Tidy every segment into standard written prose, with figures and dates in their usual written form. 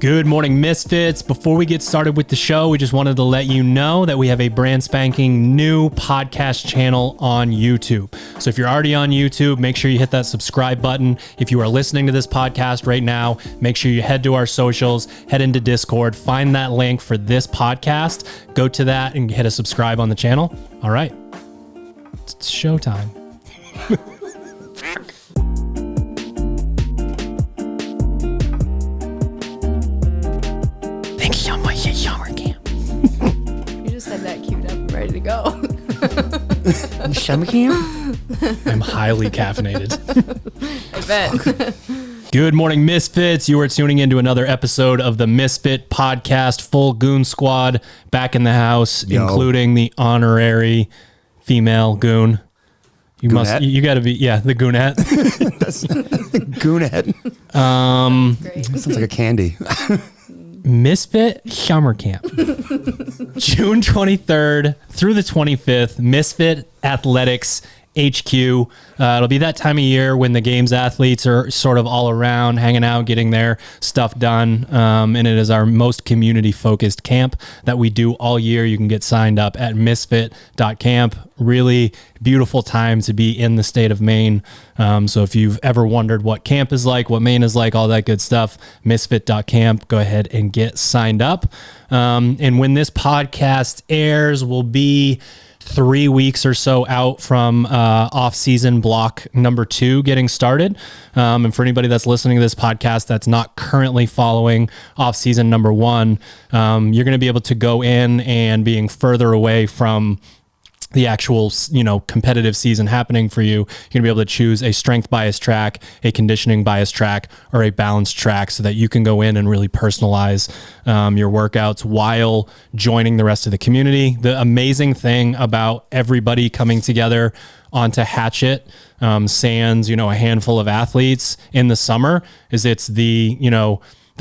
Good morning, Misfits. Before we get started with the show, we just wanted to let you know that we have a brand spanking new podcast channel on YouTube. So if you're already on YouTube, make sure you hit that subscribe button. If you are listening to this podcast right now, make sure you head to our socials, head into Discord, find that link for this podcast, go to that and hit a subscribe on the channel. All right, it's showtime. You just had that queued up and ready to go. Summer camp? I'm highly caffeinated. I bet. Good morning, Misfits. You are tuning into another episode of the Misfit podcast. Full goon squad back in the house, including the honorary female goon. You got to be, the goonette. That's goonette. Sounds like a candy. Misfit Summer Camp. June 23rd through the 25th, Misfit Athletics HQ. It'll be that time of year when the games athletes are sort of all around, hanging out, getting their stuff done. And it is our most community-focused camp that we do all year. You can get signed up at misfit.camp. Really beautiful time to be in the state of Maine. So if you've ever wondered what camp is like, what Maine is like, all that good stuff, misfit.camp, go ahead and get signed up. And when this podcast airs, we'll be 3 weeks or so out from off-season block number 2 getting started. And for anybody that's listening to this podcast that's not currently following off-season number 1, you're going to be able to go in and being further away from the actual, competitive season happening for you. You're going to be able to choose a strength bias track, a conditioning bias track, or a balanced track so that you can go in and really personalize your workouts while joining the rest of the community. The amazing thing about everybody coming together onto Hatchet, sans, a handful of athletes in the summer is it's the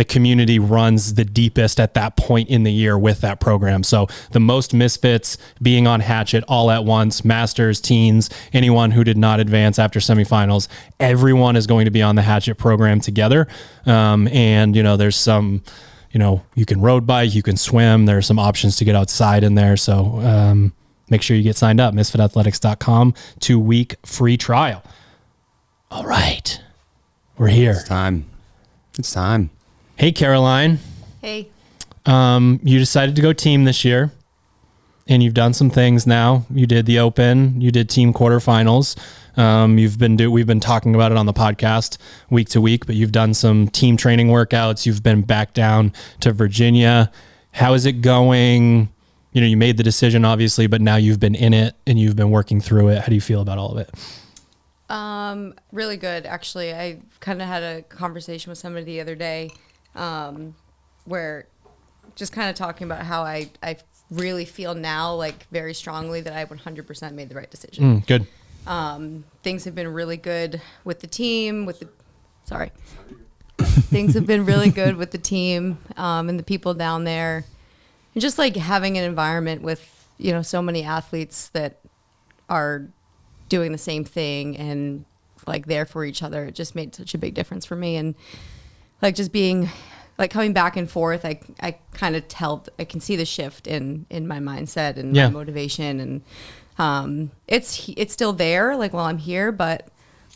community runs the deepest at that point in the year with that program. So the most Misfits being on Hatchet all at once, masters, teens, anyone who did not advance after semifinals, everyone is going to be on the Hatchet program together. And there's some, you can road bike, you can swim. There are some options to get outside in there. So make sure you get signed up, misfitathletics.com, 2-week free trial. All right, we're here. It's time. Hey, Caroline. Hey. You decided to go team this year, and you've done some things now. You did the Open. You did team quarterfinals. We've been talking about it on the podcast week to week, but you've done some team training workouts. You've been back down to Virginia. How is it going? You made the decision, obviously, but now you've been in it and you've been working through it. How do you feel about all of it? Really good. Actually, I kind of had a conversation with somebody the other day, where just kind of talking about how I really feel now, like very strongly that I 100% made the right decision. Good. Things have been really good with the team, things have been really good with the team, and the people down there, and just like having an environment with, so many athletes that are doing the same thing and like there for each other. It just made such a big difference for me. And like just being like coming back and forth, I kind of I can see the shift in my mindset and my motivation. And it's still there, like while I'm here, but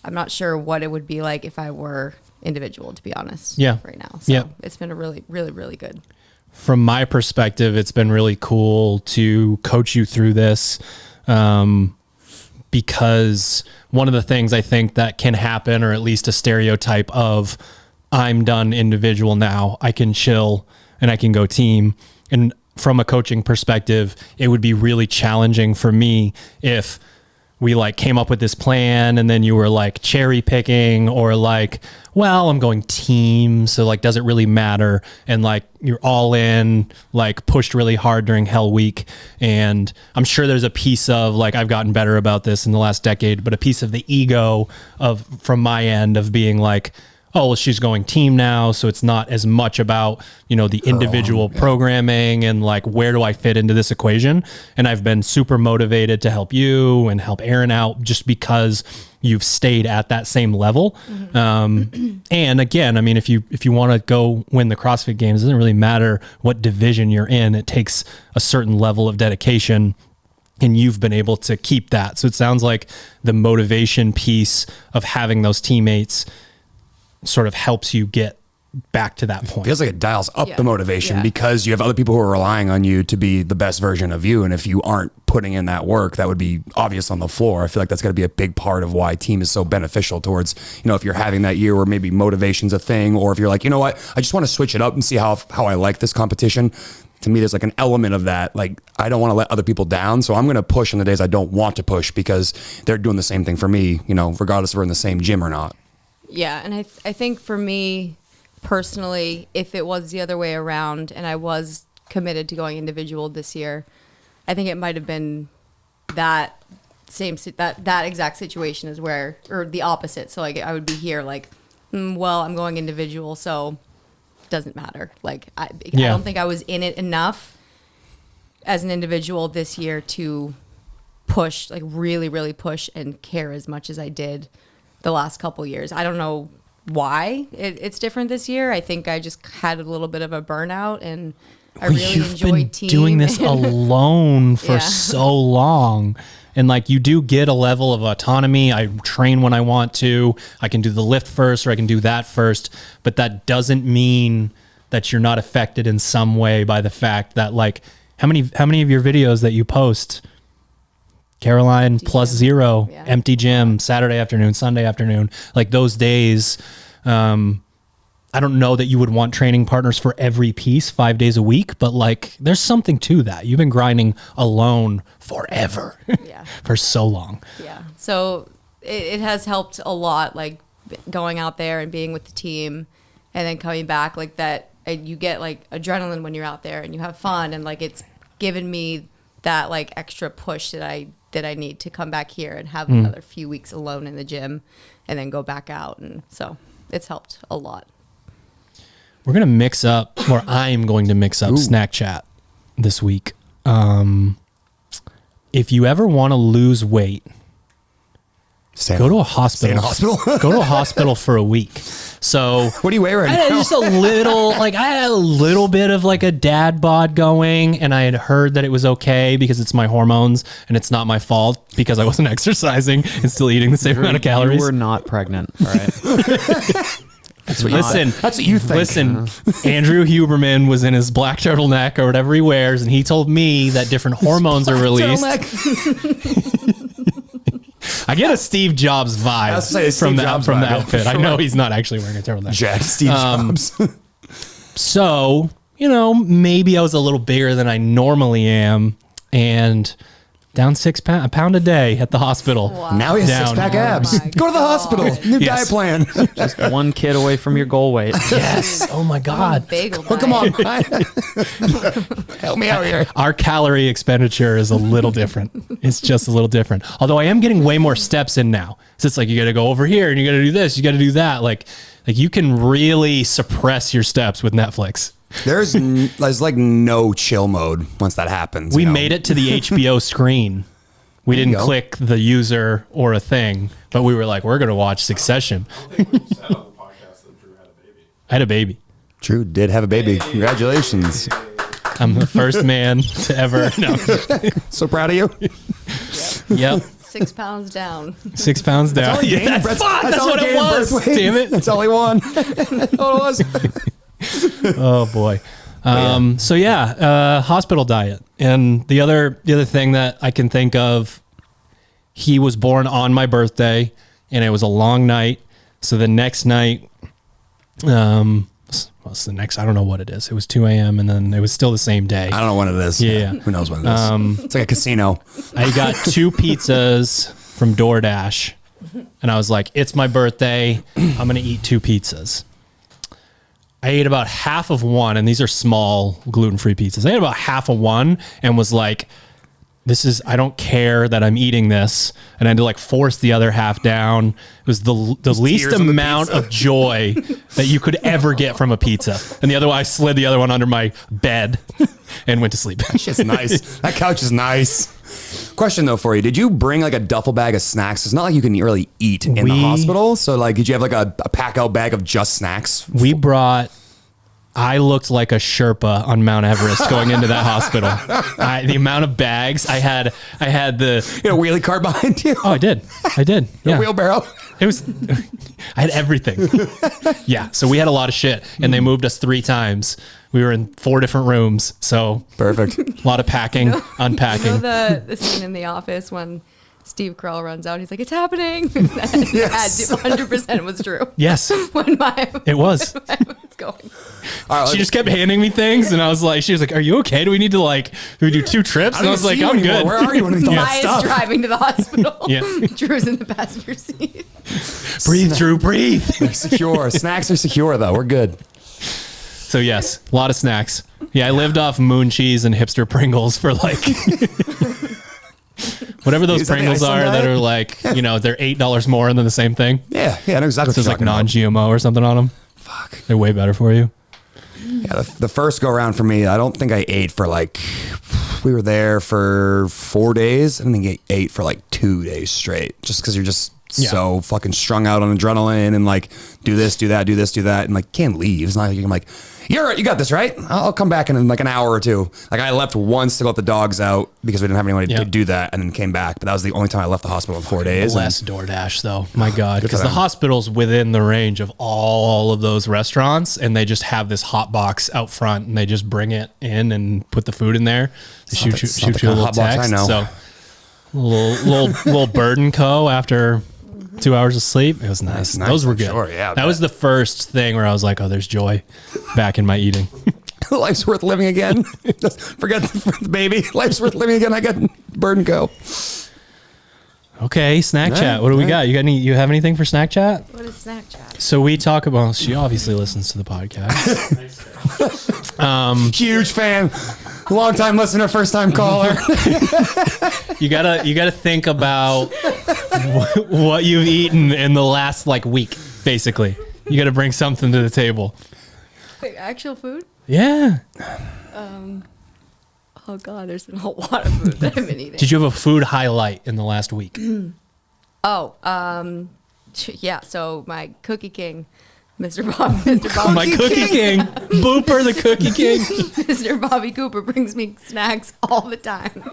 I'm not sure what it would be like if I were individual, to be honest, right now. So it's been a really, really, really good. From my perspective, it's been really cool to coach you through this. Because one of the things I think that can happen, or at least a stereotype of, I'm done individual now, I can chill and I can go team. And from a coaching perspective, it would be really challenging for me if we like came up with this plan and then you were like cherry picking or like, well, I'm going team, so like, does it really matter? And like, you're all in, like pushed really hard during Hell Week. And I'm sure there's a piece of like, I've gotten better about this in the last decade, but a piece of the ego from my end of being like, oh, well, she's going team now, so it's not as much about, the individual programming and like, where do I fit into this equation? And I've been super motivated to help you and help Aaron out just because you've stayed at that same level. And again, I mean, if you want to go win the CrossFit Games, it doesn't really matter what division you're in. It takes a certain level of dedication, and you've been able to keep that. So it sounds like the motivation piece of having those teammates sort of helps you get back to that point. Feels like it dials up the motivation because you have other people who are relying on you to be the best version of you. And if you aren't putting in that work, that would be obvious on the floor. I feel like that's going to be a big part of why team is so beneficial towards, if you're having that year where maybe motivation's a thing, or if you're like, you know what, I just want to switch it up and see how I like this competition. To me, there's like an element of that. Like, I don't want to let other people down. So I'm going to push on the days I don't want to push because they're doing the same thing for me, regardless if we're in the same gym or not. Yeah. And I think for me personally, if it was the other way around and I was committed to going individual this year, I think it might have been that exact situation is where, or the opposite. So like I would be here like, well, I'm going individual, so it doesn't matter. Like I don't think I was in it enough as an individual this year to push, like really, really push and care as much as I did the last couple years. I don't know why it's different this year. I think I just had a little bit of a burnout, and I really enjoyed team. Doing this alone for so long. And like, you do get a level of autonomy. I train when I want to. I can do the lift first, or I can do that first. But that doesn't mean that you're not affected in some way by the fact that, like, how many of your videos that you post, Caroline +0, empty gym, Saturday afternoon, Sunday afternoon, like those days, I don't know that you would want training partners for every piece 5 days a week, but like there's something to that. You've been grinding alone forever, for so long. Yeah. So it has helped a lot, like going out there and being with the team and then coming back like that. You get like adrenaline when you're out there and you have fun, and like it's given me that like extra push that I need to come back here and have another few weeks alone in the gym and then go back out. And so it's helped a lot. We're going to mix up, or I'm going to mix up Snack Chat this week. If you ever want to lose weight, go to a hospital. Stay in a hospital? Go to a hospital for a week. So what do you weigh right now? Just a little, like I had a little bit of like a dad bod going, and I had heard that it was okay because it's my hormones and it's not my fault because I wasn't exercising and still eating the same amount of calories. You were not pregnant, all right? That's what you think. Listen, Andrew Huberman was in his black turtleneck or whatever he wears, and he told me that different hormones are released. I get a Steve Jobs vibe from the outfit. I know he's not actually wearing a turtleneck. Steve Jobs. So, maybe I was a little bigger than I normally am, and down a pound a day at the hospital. Wow. Now he has six-pack abs. Go to the hospital. New diet plan. Just one kid away from your goal weight. Yes. Oh my God. Come on. Help me out here. Our calorie expenditure is a little different. It's just a little different. Although I am getting way more steps in now. So it's like, you got to go over here and you got to do this. You got to do that. Like you can really suppress your steps with Netflix. There's like no chill mode once that happens. We made it to the HBO screen. We didn't click the user or a thing, but we were like, we're going to watch Succession. I had a baby. Drew did have a baby. Congratulations. I'm the first man to ever. No. So proud of you. Yep. 6 pounds down. 6 pounds down. That's what it was. Damn it. That's all he won. That's all it was. Oh boy. Hospital diet. And the other thing that I can think of, he was born on my birthday and it was a long night. So the next night, what's the next? I don't know what it is. It was 2 a.m. and then it was still the same day. I don't know when it is. Yeah. Who knows when it is? It's like a casino. I got 2 pizzas from DoorDash and I was like, it's my birthday. I'm going to eat 2 pizzas. I ate about half of one, and these are small gluten-free pizzas. I ate about half of one and was like, I don't care that I'm eating this. And I had to like force the other half down. It was the least amount of joy that you could ever get from a pizza. And the other one, I slid the other one under my bed and went to sleep. That shit's nice. That couch is nice. Question though for you. Did you bring like a duffel bag of snacks? It's not like you can really eat in the hospital. So like, did you have like a pack out bag of just snacks? I looked like a Sherpa on Mount Everest going into that hospital. The amount of bags I had the... You know, wheelie cart behind you? Oh, I did. Yeah. A wheelbarrow? It was... I had everything. Yeah. So we had a lot of shit and they moved us 3 times. We were in 4 different rooms. So... Perfect. A lot of packing, unpacking. You know the scene in The Office when Steve Carell runs out, he's like, it's happening. Yes. That 100% was true. Yes. It was. Going. All right, she just kept handing me things and I was like, she was like, are you okay? Do we need to like, do we do 2 trips? And I was like, I'm good. Where are you when Maya's driving to the hospital. Yeah. Drew's in the passenger seat. Breathe, Drew, breathe. They're secure. Snacks are secure though. We're good. So yes, a lot of snacks. Yeah, I lived off moon cheese and hipster Pringles for like whatever those Pringles are that are like, you know, they're $8 more than the same thing. Yeah, I know exactly. So it's like non-GMO or something on them. Fuck. They're way better for you. Yeah, the first go around for me, I don't think I ate for like, we were there for 4 days. I don't think I ate for like 2 days straight, just because you're just so fucking strung out on adrenaline and like do this, do that, do this, do that, and like can't leave. It's not like you can like, you got this, right? I'll come back in like an hour or 2. Like I left once to let the dogs out because we didn't have anyone to do that, and then came back. But that was the only time I left the hospital in 4 days. Less DoorDash though. My God, because the hospital's within the range of all of those restaurants, and they just have this hot box out front, and they just bring it in and put the food in there. They shoot you a little text. So little Bird & Co. after 2 hours of sleep. It was nice. Those were good. Sure, yeah, that was the first thing where I was like, oh, there's joy back in my eating. Life's worth living again. Forget the baby. Life's worth living again. I got Bird & Co. Okay, snack chat. What do we got? You have anything for snack chat? What is snack chat? So we talk about, she obviously listens to the podcast. Huge fan. Long time listener, first time caller. You gotta think about what you've eaten in the last like week, basically. You gotta bring something to the table. Wait, actual food? Yeah. Oh God, there's been a lot of food that I've been eating. Did you have a food highlight in the last week? Yeah. So my Cookie King, Mr. Bobby My Cookie King. Booper the Cookie King. Mr. Bobby Cooper brings me snacks all the time.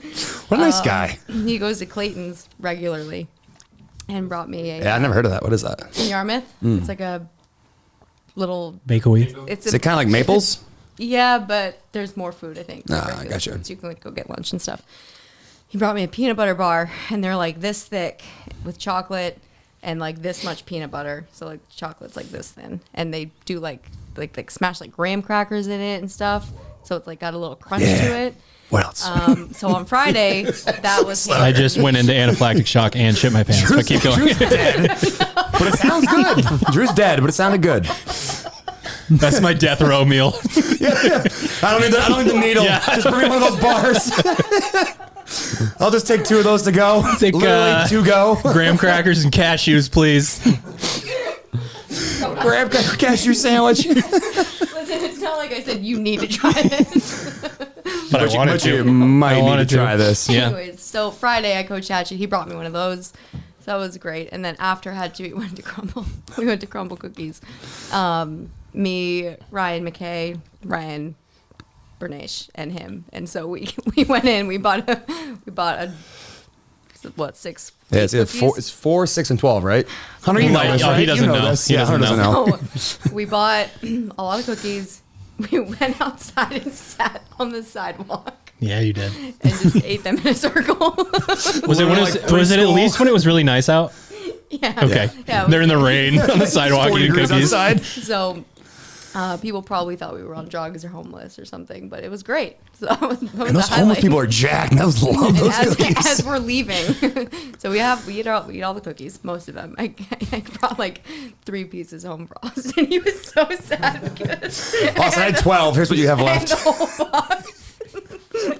What a nice guy. He goes to Clayton's regularly and brought me a... Yeah, I never heard of that. What is that? In Yarmouth. It's like a little... Bakery. Is it kind of like Maples? Yeah, but there's more food, I think. I gotcha. So you can like, go get lunch and stuff. He brought me a peanut butter bar, and they're like this thick with chocolate and like this much peanut butter. So like chocolate's like this thin, and they do like smash like graham crackers in it and stuff. So it's like got a little crunch to it. What else? So on Friday, that was... I just went into anaphylactic shock and shit my pants. But keep going. Drew's dead. But it sounds good. Drew's dead, but it sounded good. That's my death row meal. Yeah. I don't need the needle. Yeah. Just bring me one of those bars. I'll just take 2 of those to go. Literally 2 go. Graham crackers and cashews, please. Graham cracker cashew sandwich. Listen, it's not like I said you need to try this. But I wanted to. You might need to try this. Yeah. Anyways, so Friday I coached Hatchet. He brought me one of those. So that was great. And then after Hatchet, we went to Crumble. We went to Crumble Cookies. Me, Ryan McKay, Ryan Bernache, and him. And so we went in. We bought a what, 6? Yeah, it's 4, 6, and 12, right? Hunter, you know this, right? He doesn't know. This. Yeah, Hunter doesn't know. So we bought a lot of cookies. We went outside and sat on the sidewalk. Yeah, you did. And just ate them in a circle. Was it at least when it was really nice out? Yeah. Okay. Yeah, they're in the rain on the sidewalk eating cookies. Outside. So people probably thought we were on drugs or homeless or something, but it was great. So that was and those homeless people are jacked. And I love those cookies. As we're leaving, so we eat all the cookies, most of them. I brought like 3 pieces home for Austin. And he was so sad because Austin, I had 12. Here's what you have left. The whole box.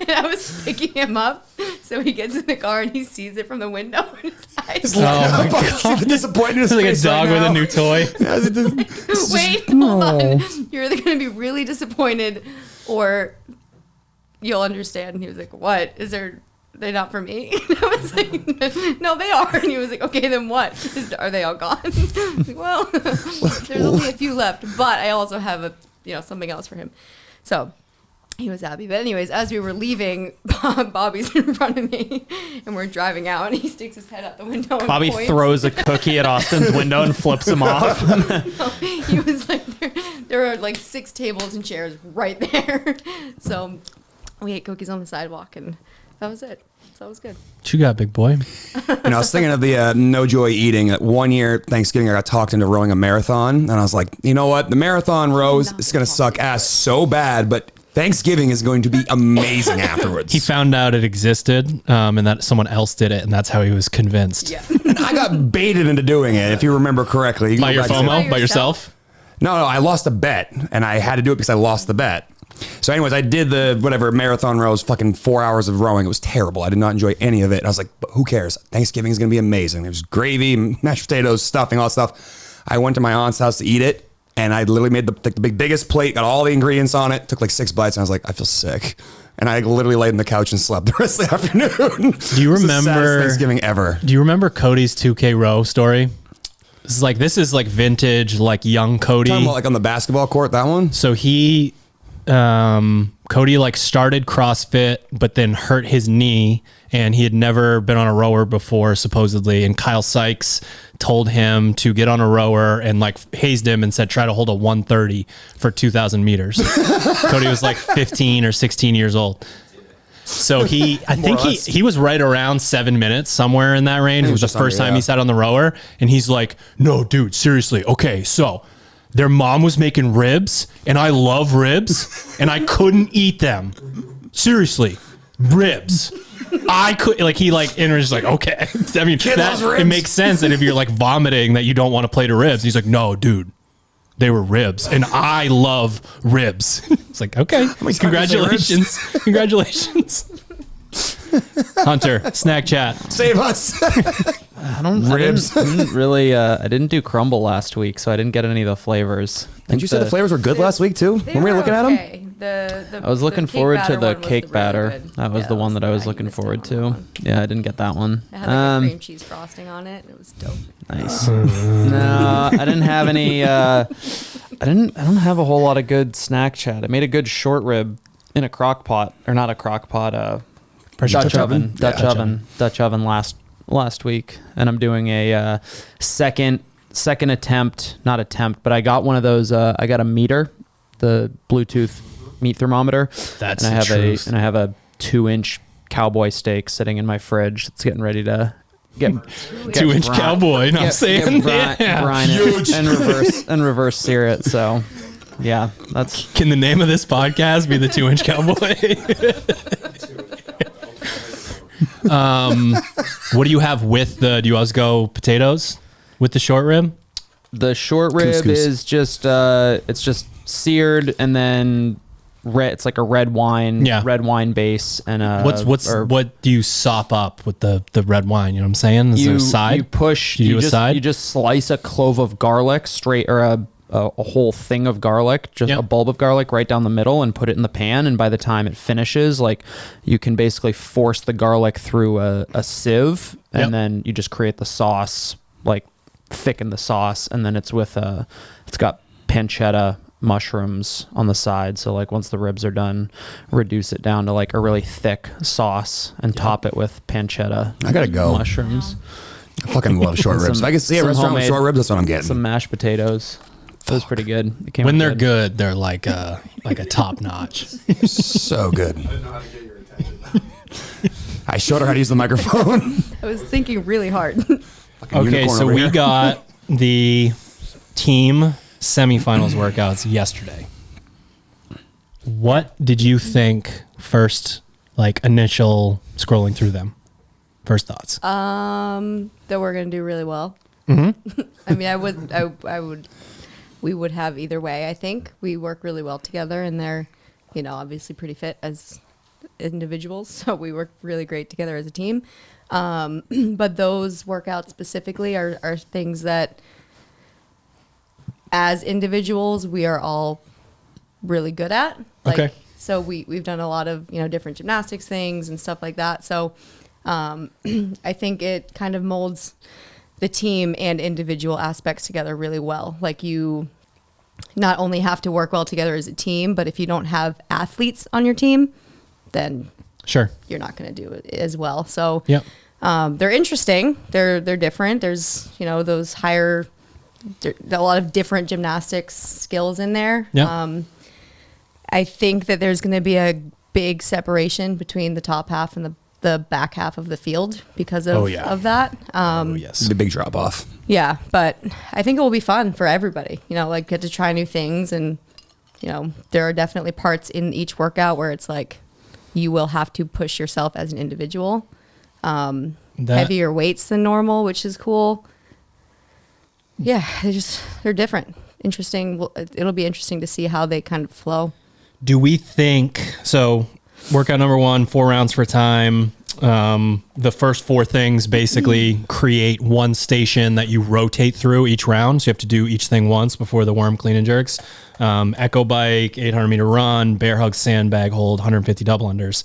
And I was picking him up So he gets in the car and he sees it from the window. And his eyes Oh my God. Disappointed in his It's like a face dog right with now. a new toy. wait, hold on. You're either going to be really disappointed or you'll understand. And he was like, what? They're not for me? And I was like, no, they are. And he was like, okay, then what? Are they all gone? I was like, well, there's only a few left, but I also have something else for him. So he was happy. But anyways, as we were leaving, Bobby's in front of me and we're driving out and he sticks his head out the window and Bobby points. throws a cookie at Austin's window and flips him off. He was like, there are like 6 tables and chairs right there. So we ate cookies on the sidewalk and that was it. So that was good. What you got, big boy? And I was thinking of the no joy eating. One year, Thanksgiving, I got talked into rowing a marathon. And I was like, you know what? The marathon rows is going to suck ass so bad, but Thanksgiving is going to be amazing afterwards. He found out it existed and that someone else did it, and that's how he was convinced. Yeah. And I got baited into doing it, if you remember correctly. You By go your back to- FOMO? By yourself? No, I lost a bet, and I had to do it because I lost the bet. So anyways, I did the marathon rows, fucking 4 hours of rowing. It was terrible. I did not enjoy any of it. And I was like, but who cares? Thanksgiving is going to be amazing. There's gravy, mashed potatoes, stuffing, all that stuff. I went to my aunt's house to eat it, and I literally made the biggest plate, got all the ingredients on it, took like 6 bites, and I was like, I feel sick. And I literally laid on the couch and slept the rest of the afternoon. Do you It was the saddest remember Thanksgiving ever? Do you remember Cody's 2K row story? This is like vintage, like young Cody. Talking about like on the basketball court, that one? So he, Cody like started CrossFit, but then hurt his knee and he had never been on a rower before, supposedly. And Kyle Sykes told him to get on a rower and like hazed him and said, try to hold a 130 for 2,000 meters. Cody was like 15 or 16 years old. So I think he was right around 7 minutes, somewhere in that range. It was the first time he sat on the rower. And he's like, no, dude, seriously. Okay, so their mom was making ribs and I love ribs and I couldn't eat them. Seriously, ribs. I could and was like, okay. I mean, it makes sense that if you're like vomiting that you don't want to plate of ribs. He's like, no, dude, they were ribs and I love ribs. It's like, okay, congratulations. Congratulations. Hunter, snack chat. Save us. I didn't do crumble last week, so I didn't get any of the flavors. Didn't you say the flavors were good last week too? When we were looking at them? I was looking forward to the cake really batter. good. That was the one that I was looking forward to. Yeah, I didn't get that one. It had like a cream cheese frosting on it. It was dope. Nice. No, I didn't have any. I don't have a whole lot of good snack chat. I made a good short rib in a crock pot, or not a crock pot. Dutch oven last week, and I'm doing a second attempt. Not attempt, but I got one of those. I got a meter, the Bluetooth meat thermometer. That's and the truth. I have a 2-inch cowboy steak sitting in my fridge. It's getting ready to get 2-inch cowboy. You know what I'm saying? Brine it and reverse sear it. So, yeah, that's. Can the name of this podcast be the 2-inch cowboy? What do you have with do you always go potatoes with the short rib? The short rib Couscous. is just it's just seared and then red. It's like a red wine base and what do you sop up with the red wine? You know what I'm saying? Is there a side? You push. You do a side? You just slice a clove of garlic straight, or a whole thing of garlic, just a bulb of garlic right down the middle, and put it in the pan. And by the time it finishes, like, you can basically force the garlic through a sieve, and then you just create the sauce, like thicken the sauce, and then it's with it's got pancetta mushrooms on the side. So like once the ribs are done, reduce it down to like a really thick sauce and top it with pancetta. I gotta go. Mushrooms. I fucking love short ribs. If I can see a restaurant with short ribs, that's what I'm getting. Some mashed potatoes. It was pretty good. It came When out they're good, they're like a top notch. So good. I didn't know how to get your attention. I showed her how to use the microphone. I was thinking really hard. Okay, so we got the team semifinals workouts yesterday. What did you think first, like initial scrolling through them? First thoughts. That we're gonna do really well. Mm-hmm. I mean, we would have either way. I think we work really well together, and they're, obviously pretty fit as individuals, so we work really great together as a team. But those workouts specifically are things that as individuals we are all really good at. Okay. So we've done a lot of, different gymnastics things and stuff like that. So I think it kind of molds the team and individual aspects together really well. Like, you not only have to work well together as a team, but if you don't have athletes on your team, then Sure. you're not going to do it as well. So Yep. they're interesting. They're different. There's, those higher, a lot of different gymnastics skills in there. Yep. I think that there's going to be a big separation between the top half and the back half of the field because of that. Yes. The big drop off. Yeah, but I think it will be fun for everybody, get to try new things. And, there are definitely parts in each workout where it's like you will have to push yourself as an individual. Heavier weights than normal, which is cool. Yeah, they're different. Interesting. It'll be interesting to see how they kind of flow. Do we think so? Workout number 1, 4 rounds for time. The first 4 things basically create one station that you rotate through each round. So you have to do each thing once before the worm clean and jerks. Echo bike, 800 meter run, bear hug, sandbag hold, 150 double unders.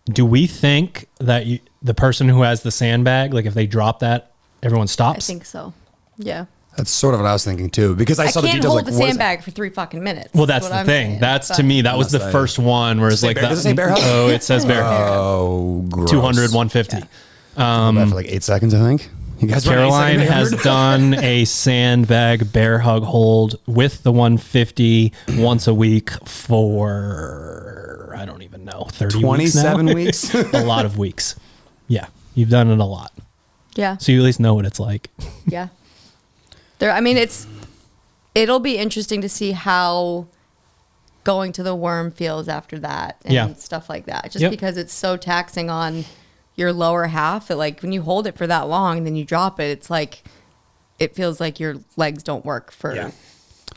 Do we think that the person who has the sandbag, like if they drop that, everyone stops? I think so. Yeah. That's sort of what I was thinking too, because I saw the can't details. hold Like, the what is sandbag for 3 fucking minutes. Well, that's what the I'm thing. saying. That's But to me, that was the Unless first one where it's like, does it say bear hug? Oh, it says bear hug. Oh, gross. 200, 150. That for like 8 seconds, I think. You guys run 8 Caroline seconds, has 800? done a sandbag bear hug hold with the 150 once a week for, I don't even know, 30 27 weeks now? weeks. A lot of weeks. Yeah, you've done it a lot. Yeah. So you at least know what it's like. Yeah. It'll be interesting to see how going to the worm feels after that and stuff like that. Just because it's so taxing on your lower half that, like, when you hold it for that long and then you drop it, it's like, it feels like your legs don't work for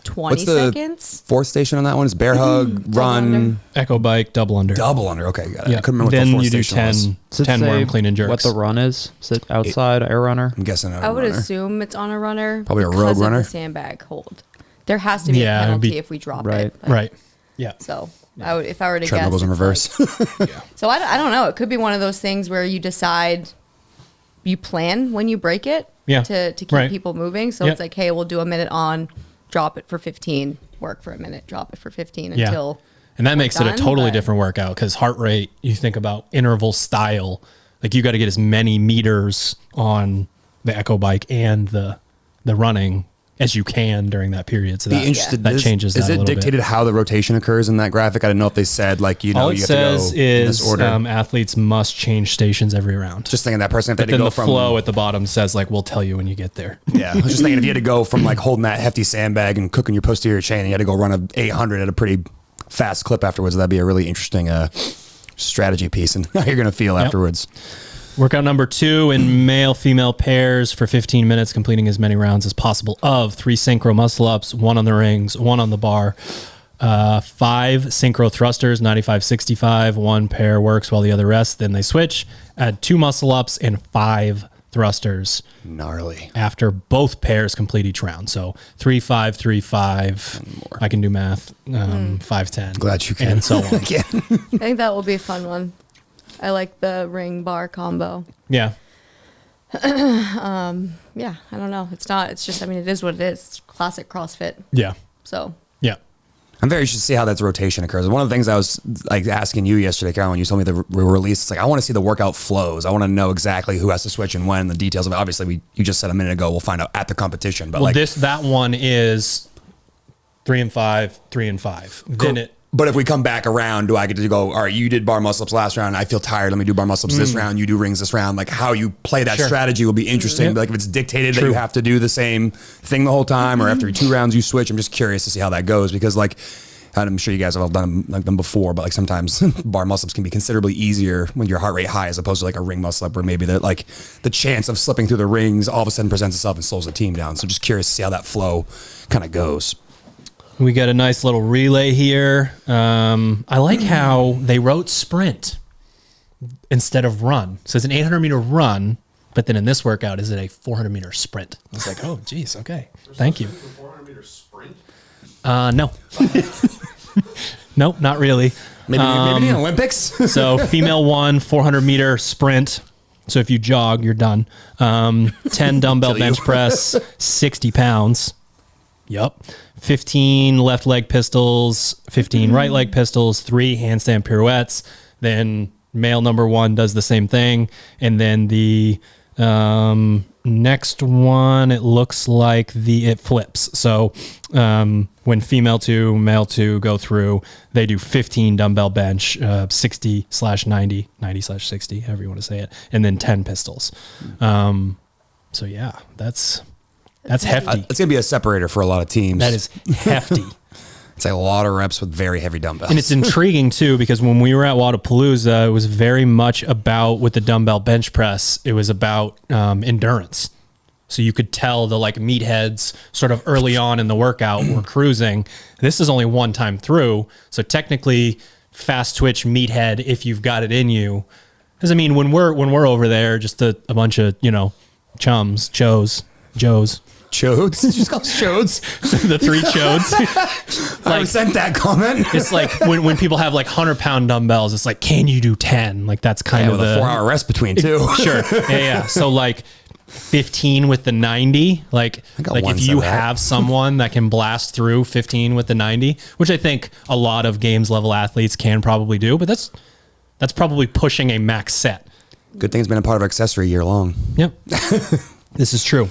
20 What's the seconds. 4th station on that one? Is bear hug, run, under. Echo bike, double under. double under. Okay, got it. Yeah. I couldn't remember Then what the 4th you do station was. 10, Does it 10 say worm clean and jerks. What the run is? Is it outside air runner? I'm guessing I would runner. assume it's on a runner. Probably a because rogue of runner. The sandbag hold. There has to be Yeah, a it'd penalty be- if we drop right. it. Like, Right. Yeah. So if I were to Treadmill guess, goes in it's reverse. like- so I don't know. It could be one of those things where you decide, you plan when you break it to keep Right. people moving. So Yeah. it's like, hey, we'll do a minute on, drop it for 15, work for a minute, drop it for 15 Yeah. until. And that makes it a done, totally but- different workout because heart rate, you think about interval style, like you got to get as many meters on the echo bike and the running as you can during that period. So Be that, interested. that changes that Is a it little dictated bit. how the rotation occurs in that graphic? I didn't know if they said like All it you have to go says in is this order. athletes must change stations every round. Just thinking that person if they But had to then go the from flow at the bottom says like, we'll tell you when you get there. Yeah, I was just thinking if you had to go from like holding that hefty sandbag and cooking your posterior chain, and you had to go run a 800 at a pretty fast clip afterwards. That'd be a really interesting strategy piece, and how you're gonna feel afterwards. Workout number 2 in male-female pairs for 15 minutes, completing as many rounds as possible of 3 synchro muscle-ups, 1 on the rings, 1 on the bar, 5 synchro thrusters, 95-65, 1 pair works while the other rests. Then they switch, add 2 muscle-ups and 5 thrusters Gnarly. after both pairs complete each round. So 3-5, 3-5. I can do math. 5-10. Glad you can. And so on. Yeah. I think that will be a fun one. I like the ring bar combo. Yeah. Yeah, I don't know. It's not. It's just. I mean, it is what it is. It's classic CrossFit. Yeah. So Yeah. I'm very interested to see how that rotation occurs. One of the things I was like asking you yesterday, Caroline, you told me the release. It's like I want to see the workout flows. I want to know exactly who has to switch and when. The details of it. Obviously, you just said a minute ago. We'll find out at the competition. But Well, like that one is 3 and 5, 3 and 5. Then it. But if we come back around, do I get to go, all right, you did bar muscle ups last round. I feel tired. Let me do bar muscle ups this round. You do rings this round. Like how you play that Sure. strategy will be interesting. Yep. Like if it's dictated that True. you have to do the same thing the whole time or after 2 rounds you switch, I'm just curious to see how that goes because like, I'm sure you guys have all done them before, but like sometimes bar muscle ups can be considerably easier when your heart rate high as opposed to like a ring muscle up where maybe like the chance of slipping through the rings all of a sudden presents itself and slows the team down. So I'm just curious to see how that flow kind of goes. We got a nice little relay here. I like how they wrote sprint instead of run. So it's an 800-meter run, but then in this workout, is it a 400-meter sprint? I was like, oh, geez, okay. Thank you. 400-meter sprint? No. Nope, not really. Maybe the Olympics. So female 1, 400-meter sprint. So if you jog, you're done. 10 dumbbell bench press, 60 pounds. Yup. 15 left leg pistols, 15 right leg pistols, 3 handstand pirouettes. Then male number 1 does the same thing. And then the next one, it looks like it flips. So when female 2, male 2 go through, they do 15 dumbbell bench, 60/90, 90/60, however you want to say it, and then 10 pistols. So yeah, that's hefty. It's gonna be a separator for a lot of teams. That is hefty. It's a lot of reps with very heavy dumbbells. And it's intriguing too, because when we were at Wadapalooza, it was very much about, with the dumbbell bench press, it was about endurance. So you could tell the like meatheads sort of early on in the workout were cruising. This is only one time through. So technically fast twitch meathead, if you've got it in you. Because I mean, when we're over there, just a bunch of, chums, Joes. Chodes? Did you just call chodes? The 3 chodes. I sent that comment. It's like when people have like 100-pound dumbbells, it's like, can you do 10? Like that's kind of with the a 4-hour rest between 2. Sure. Yeah. So like 15 with the 90, like if you have someone that can blast through 15 with the 90, which I think a lot of games level athletes can probably do, but that's probably pushing a max set. Good thing it's been a part of our accessory year long. Yep. This is true.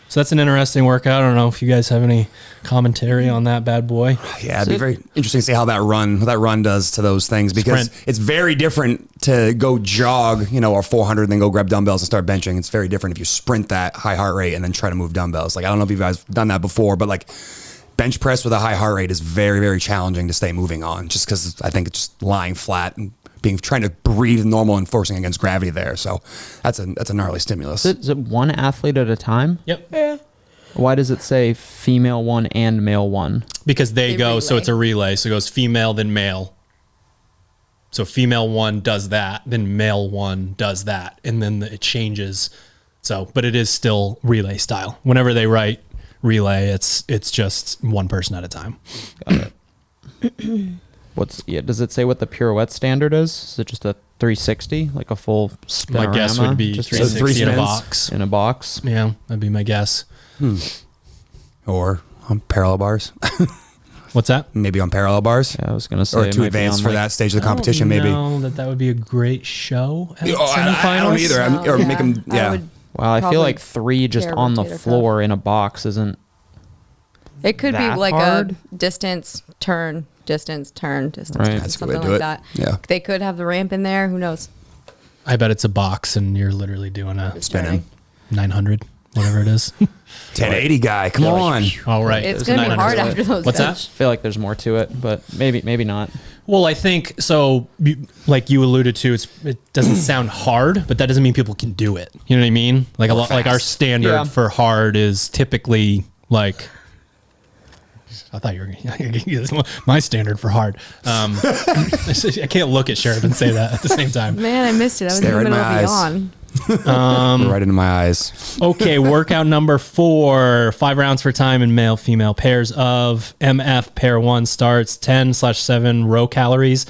So that's an interesting workout. I don't know if you guys have any commentary on that bad boy. Yeah, it'd be very interesting to see how that run does to those things, because it's very different to go jog, or 400 and then go grab dumbbells and start benching. It's very different if you sprint that high heart rate and then try to move dumbbells. Like, I don't know if you guys have done that before, but like bench press with a high heart rate is very, very challenging to stay moving on, just because I think it's just lying flat and trying to breathe normal and forcing against gravity there. So that's a gnarly stimulus. Is it one athlete at a time? Yep. Yeah. Why does it say female 1 and male 1? Because they go, relay. so it's a relay. So it goes female, then male. So female 1 does that, then male 1 does that, and then it changes. So, but it is still relay style. Whenever they write relay, it's just one person at a time. Got it. Does it say what the pirouette standard is? Is it just a 360, like a full spinorama? My guess would be just 360 in a spins? box. in a box. Yeah, that'd be my guess. Or on parallel bars. What's that? Maybe on parallel bars. Yeah, I was gonna say Or too maybe advanced on, for like, that stage of the competition, maybe. I don't know that would be a great show at I semifinals. don't either. Or make them, yeah. Wow, I feel Probably like 3 just chair on the rotator floor in a box isn't. It could be that like hard? a distance, turn, distance, turn, distance, Right. turn, That's a good way something to do like it. that. Yeah. They could have the ramp in there. Who knows? I bet it's a box and you're literally doing a Spinning. 900, whatever it is. 1080 guy. Come on. All right. It's There's going to be 900. hard after those. What's bench. that? I feel like there's more to it, but maybe not. Well, I think so. Like you alluded to, it doesn't sound hard, but that doesn't mean people can do it. You know what I mean? Like like our standard Yeah. for hard is typically like. I thought you were going to my standard for hard. I can't look at Sheriff and say that at the same time. Man, I missed it. I was Stare in the in middle my of eyes. yawn. Right into my eyes. Okay, workout number 4, 5 rounds for time in male, female pairs of MF. Pair 1 starts 10/7 row calories.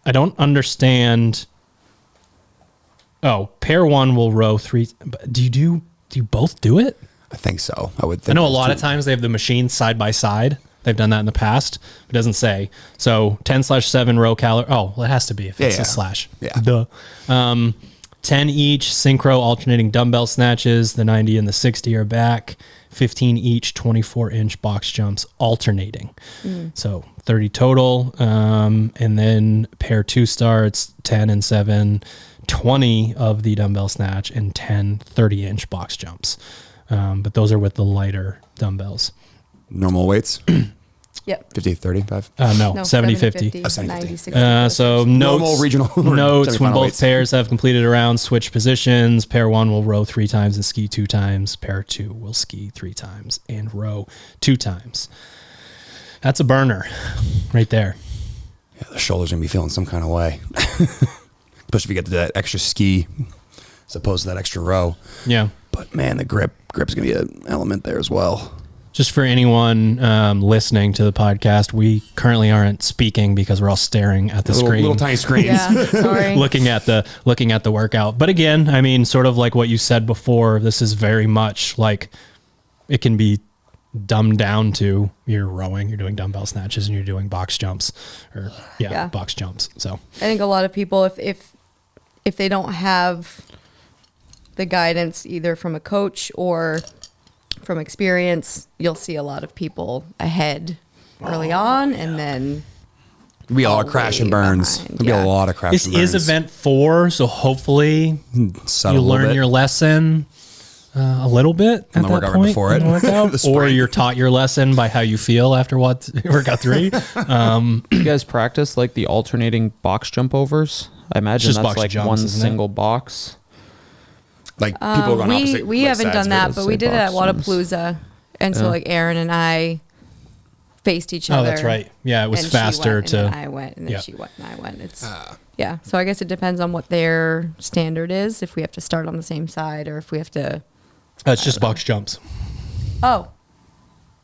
I don't understand. Oh, pair 1 will row 3. Do you both do it? I think so. I would think. I know a lot of times they have the machines side by side. They've done that in the past. It doesn't say. So 10/7 row calorie. Oh, well, it has to be if it's Yeah. a slash. Yeah. Duh. 10 each synchro alternating dumbbell snatches. The 90 and the 60 are back. 15 each 24-inch box jumps alternating. So 30 total. And then pair 2 starts 10 and 7, 20 of the dumbbell snatch and 10 30-inch box jumps. But those are with the lighter dumbbells. Normal weights. Yep. 50, 35. No, 70, 50. 70, 90, 50. 60. So Normal notes, regional notes when semifinal both weights. pairs have completed a round, switch positions. Pair 1 will row 3 times and ski 2 times. Pair 2 will ski 3 times and row 2 times. That's a burner right there. Yeah, the shoulder's going to be feeling some kind of way. Especially if you get to that extra ski as opposed to that extra row. Yeah. But man, the grip's going to be an element there as well. Just for anyone listening to the podcast, we currently aren't speaking because we're all staring at the screen. Little tiny screens. Yeah, sorry. looking at the workout. But again, I mean, sort of like what you said before, this is very much like it can be dumbed down to you're rowing, you're doing dumbbell snatches, and you're doing box jumps or box jumps. So I think a lot of people, if they don't have the guidance either from a coach or from experience, you'll see a lot of people ahead early on, and then We all crash and burns. behind, There'll be a lot of crash this and burns. is event 4, so hopefully Subtle you a little learn bit. your lesson a little bit On at the that workout point before in it. the workout, The or sprint. you're taught your lesson by how you feel after workout 3. You guys practice like the alternating box jump overs? I imagine just that's box like jumps, one isn't it? single box. Like people are going opposite. we like, haven't sides done of that, it. but we did it at box jumps. Wadapalooza, and so Yeah. like Aaron and I faced each Oh, other. that's right. Yeah, it was and she faster went, to. and then I went, and then yeah. she went, and I went. It's yeah. So I guess it depends on what their standard is. If we have to start on the same side, or if we have to. That's just box jumps. Oh.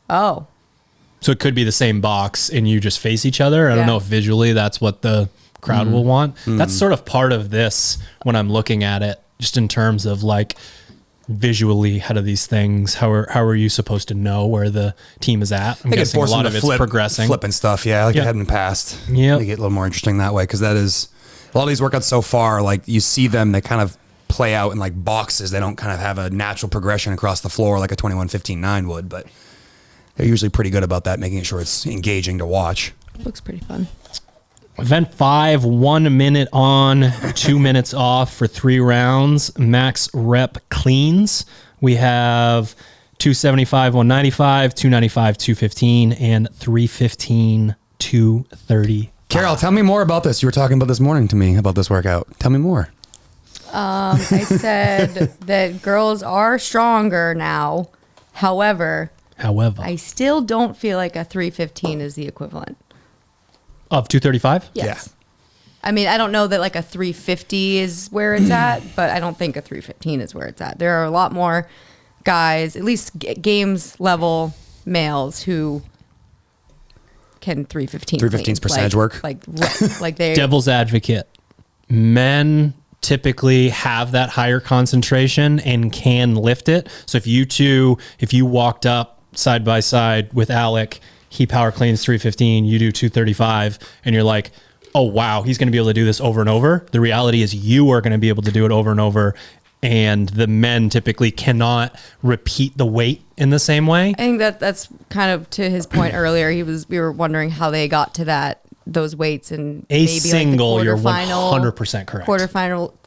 So it could be the same box and you just face each other. I don't Yeah. know if visually that's what the crowd will want. That's sort of part of this when I'm looking at it, just in terms of like visually, how do these things, how are you supposed to know where the team is at? I'm I think it guessing a forces lot them of to it's flip, progressing. flipping stuff. Yeah, like Yeah. it had in the past. Yep. They get a little more interesting that way because that is a lot of these workouts so far. Like you see them, they kind of play out in like boxes. They don't kind of have a natural progression across the floor like a 21-15-9 would, but they're usually pretty good about that, making sure it's engaging to watch. Looks pretty fun. Event 5, 1 minute on, 2 minutes off for 3 rounds. Max rep cleans. We have 275, 195, 295, 215, and 315, 230. Carol, tell me more about this. You were talking about this morning to me about this workout. Tell me more. I said that girls are stronger now. However, I still don't feel like a 315 is the equivalent. Of 235? Yes. I mean, I don't know that like a 350 is where it's at, but I don't think a 315 is where it's at. There are a lot more guys, at least games level males, who can 315. 315's percentage work? Like they. Devil's advocate. Men typically have that higher concentration and can lift it. So if you walked up side by side with Alec, he power cleans 315, you do 235, and you're like, oh wow, he's going to be able to do this over and over. The reality is you are going to be able to do it over and over, and the men typically cannot repeat the weight in the same way. I think that's kind of to his point earlier. We were wondering how they got to those weights, and A maybe single, like the you're quarterfinal, 100% correct.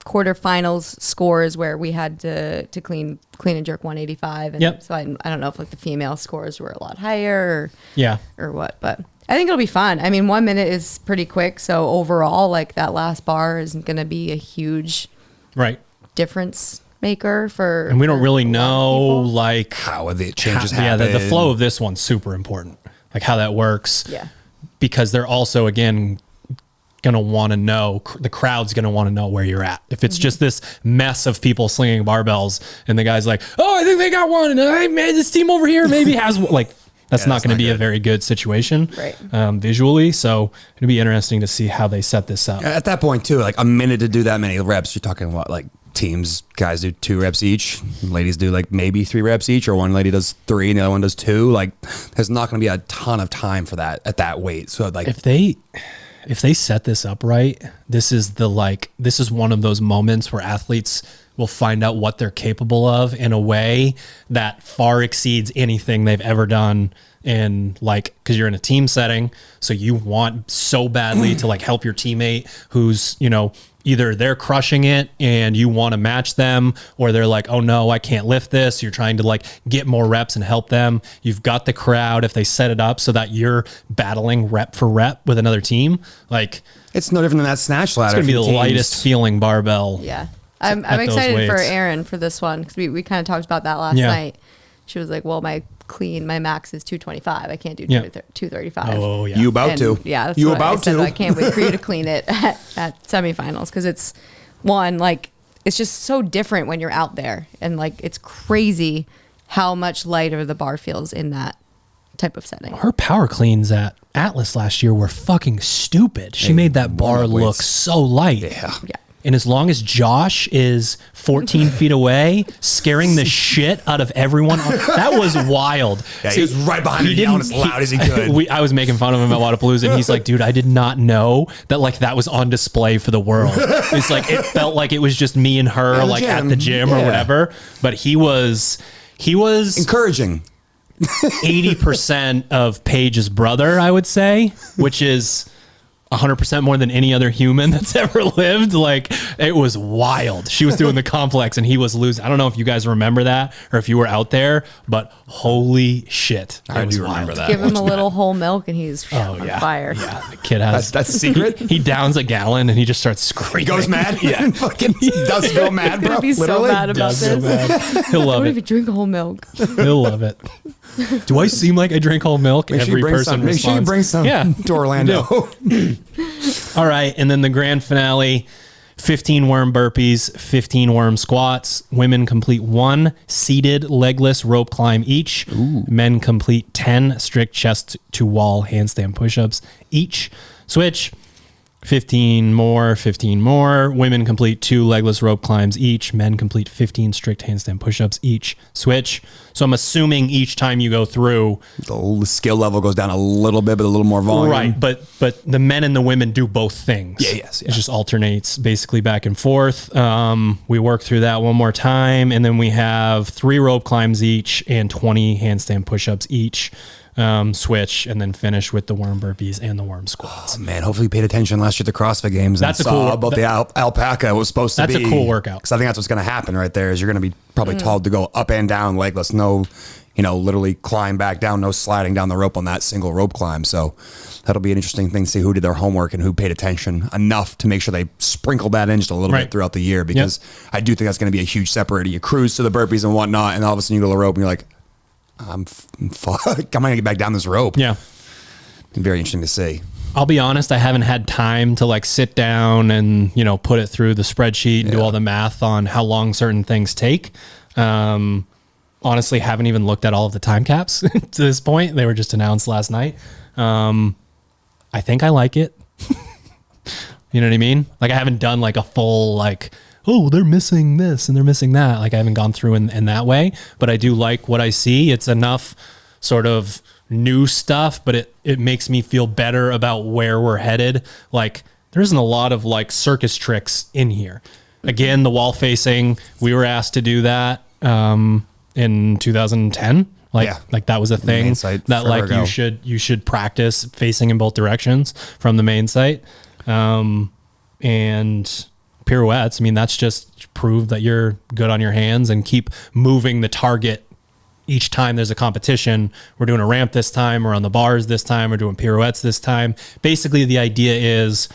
Quarterfinals scores where we had to clean and jerk 185, and Yep. so I don't know if like the female scores were a lot higher Yeah. or what, but I think it'll be fun. I mean, 1 minute is pretty quick, so overall, like that last bar isn't going to be a huge Right. difference maker for. And we don't really for a lot of know people. like How the changes yeah, happen. the flow of this one's super important. Like how that works. Yeah. Because they're also, again, going to want to know, the crowd's going to want to know where you're at. If it's just this mess of people slinging barbells and the guy's like, oh, I think they got one. And I made this team over here maybe has one. Like, that's Yeah, not that's going to not be a good. very good situation Right. Visually. So it'll be interesting to see how they set this up. At that point too, like a minute to do that many reps, you're talking what, like teams, guys do 2 reps each, ladies do like maybe 3 reps each, or one lady does 3 and the other one does 2. Like there's not going to be a ton of time for that at that weight. So like If they set this up right, this is one of those moments where athletes will find out what they're capable of in a way that far exceeds anything they've ever done in, like, because you're in a team setting, so you want so badly to like help your teammate who's, either they're crushing it and you want to match them, or they're like, oh no, I can't lift this. You're trying to like get more reps and help them. You've got the crowd, if they set it up so that you're battling rep for rep with another team, like it's no different than that snatch ladder. it's going to be the from teams. lightest feeling barbell. Yeah. I'm at those excited for weights. Aaron for this one because we kind of talked about that last Yeah. night. she was like, well, my max is 225. I can't do Yeah. 235. Oh, yeah. You about And, to. Yeah, that's You what I about said. to. I can't wait for you to clean it at semifinals, because it's like it's just so different when you're out there, and like it's crazy how much lighter the bar feels in that type of setting. Her power cleans at Atlas last year were fucking stupid. She made that bar warm-up look weights. so light. Yeah. Yeah. And as long as Josh is 14 feet away, scaring the shit out of everyone, that was wild. Yeah, he was right behind her, yelling as loud as he could. I was making fun of him at Wadapalooza, and he's like, dude, I did not know that like that was on display for the world. It's like, it felt like it was just me and her the like at gym. the gym or Yeah. whatever. But he was Encouraging. 80% of Paige's brother, I would say, which is 100% more than any other human that's ever lived. Like, it was wild. She was doing the complex and he was losing. I don't know if you guys remember that or if you were out there, but holy shit. I it was do remember wild. that. Give him a little whole milk and he's Oh, on yeah. fire. Yeah. The kid has. That's the secret. He downs a gallon and he just starts screaming. He goes mad. Yeah. Fucking does go mad, He's bro. gonna be so Literally. mad about Does so this. bad. He'll I love don't it. even drink whole milk. He'll love it. Do I seem like I drink whole milk? Make sure Every you bring person some. Make sure you responds, bring some Yeah. to Orlando. All right, and then the grand finale, 15 worm burpees, 15 worm squats. Women complete 1 seated legless rope climb each. Men complete 10 strict chest to wall handstand push-ups each. Switch, 15 more, 15 more. Women complete 2 legless rope climbs each. Men complete 15 strict handstand push-ups each. Switch. So I'm assuming each time you go through, The skill level goes down a little bit, but a little more volume. right? But the men and the women do both things. Yeah, yes, yeah. It just alternates basically back and forth. We work through that one more time, and then we have 3 rope climbs each and 20 handstand push-ups each. Switch, and then finish with the worm burpees and the worm squats. Oh, man, hopefully you paid attention last year at the CrossFit Games and That's a saw cool- about the alpaca was supposed to That's be. a cool workout. Because I think that's what's going to happen right there is you're going to be probably told to go up and down legless, no, literally climb back down, no sliding down the rope on that single rope climb. So that'll be an interesting thing to see who did their homework and who paid attention enough to make sure they sprinkled that in just a little Right. bit throughout the year, because I do think that's going to be a huge separator. You cruise to the burpees and whatnot, and all of a sudden you go to the rope and you're like, I'm going to get back down this rope. Yeah. Very interesting to see. I'll be honest, I haven't had time to like sit down and, put it through the spreadsheet and do all the math on how long certain things take. Honestly, haven't even looked at all of the time caps to this point. They were just announced last night. I think I like it. You know what I mean? Like, I haven't done like a full, like, oh, they're missing this and they're missing that. Like, I haven't gone through in that way, but I do like what I see. It's enough sort of new stuff, but it makes me feel better about where we're headed. Like, there isn't a lot of like circus tricks in here. Again, the wall facing, we were asked to do that in 2010. Like that was a thing main site that like forever ago. you should practice facing in both directions from the main site. And pirouettes, I mean, that's just prove that you're good on your hands and keep moving the target each time there's a competition. We're doing a ramp this time, we're on the bars this time, we're doing pirouettes this time. Basically, the idea is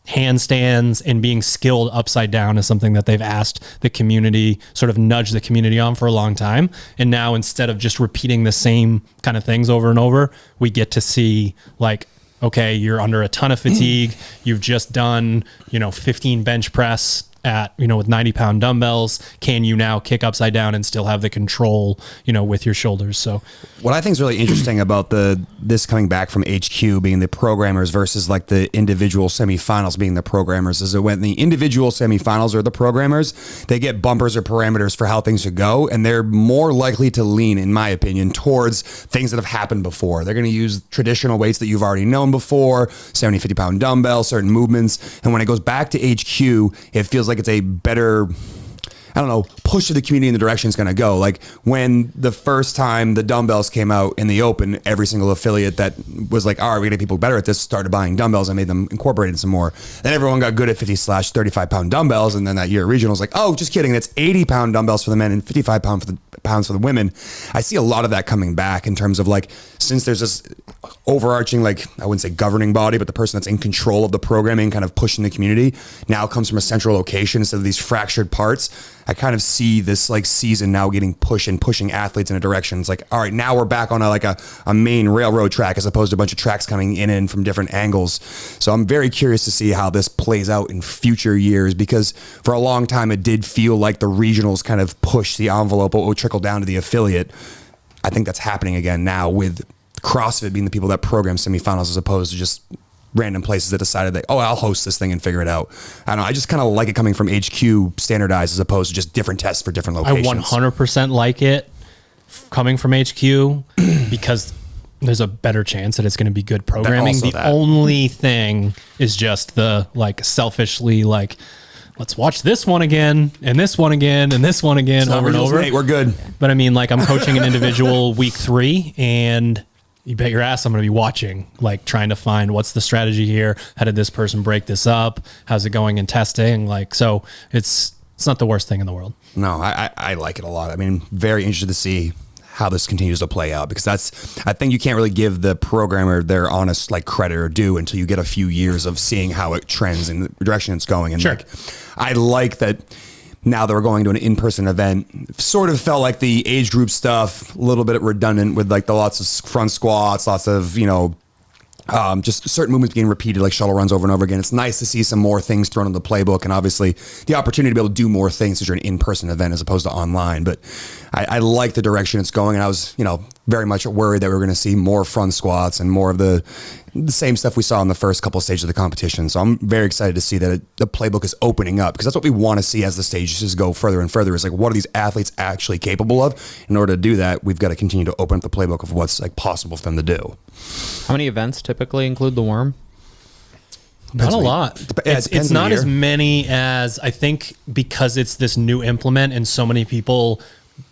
handstands and being skilled upside down is something that they've asked the community, sort of nudge the community on for a long time. And now instead of just repeating the same kind of things over and over, we get to see like, okay, you're under a ton of fatigue. You've just done, 15 bench press at, with 90-pound dumbbells. Can you now kick upside down and still have the control, with your shoulders? So what I think is really interesting about this coming back from HQ being the programmers versus like the individual semifinals being the programmers is that when the individual semifinals are the programmers, they get bumpers or parameters for how things should go. And they're more likely to lean, in my opinion, towards things that have happened before. They're going to use traditional weights that you've already known before, 70, 50-pound dumbbells, certain movements. And when it goes back to HQ, it feels like it's a better, push to the community in the direction it's going to go. Like when the first time the dumbbells came out in the open, every single affiliate that was like, all right, we're going to get people better at this, started buying dumbbells and made them incorporated some more. Then everyone got good at 50/35-pound dumbbells. And then that year regionals like, oh, just kidding. It's 80-pound dumbbells for the men and 55 pounds for the women. I see a lot of that coming back in terms of like, since there's this overarching, like, I wouldn't say governing body, but the person that's in control of the programming kind of pushing the community now comes from a central location instead of these fractured parts. I kind of see this like season now getting pushing athletes in a direction. It's like, all right, now we're back on a main railroad track as opposed to a bunch of tracks coming in from different angles. So I'm very curious to see how this plays out in future years, because for a long time it did feel like the regionals kind of pushed the envelope, what would trickle down to the affiliate. I think that's happening again now, with CrossFit being the people that program semifinals as opposed to just random places that decided that, oh, I'll host this thing and figure it out. I don't know. I just kind of like it coming from HQ standardized as opposed to just different tests for different locations. I 100% like it coming from HQ because there's a better chance that it's going to be good programming. The only thing is just the like selfishly like, let's watch this one again and this one again and this one again over and over. We're good. But I mean, like I'm coaching an individual week 3 and you bet your ass I'm going to be watching, like trying to find what's the strategy here. How did this person break this up? How's it going in testing? Like, so it's not the worst thing in the world. No, I like it a lot. I mean, very interested to see how this continues to play out, because I think you can't really give the programmer their honest like credit or due until you get a few years of seeing how it trends in the direction it's going. And sure. Like, I like that now that we're going to an in-person event, sort of felt like the age group stuff, a little bit redundant with like the lots of front squats, lots of, just certain movements being repeated, like shuttle runs over and over again. It's nice to see some more things thrown in the playbook, and obviously the opportunity to be able to do more things as you're an in-person event as opposed to online. But I like the direction it's going, and I was, very much worried that we were going to see more front squats and more of the same stuff we saw in the first couple of stages of the competition. So I'm very excited to see that the playbook is opening up, because that's what we want to see as the stages go further and further, is like, what are these athletes actually capable of? In order to do that, we've got to continue to open up the playbook of what's like possible for them to do. How many events typically include the worm? Not a lot. It's not as many as I think, because it's this new implement and so many people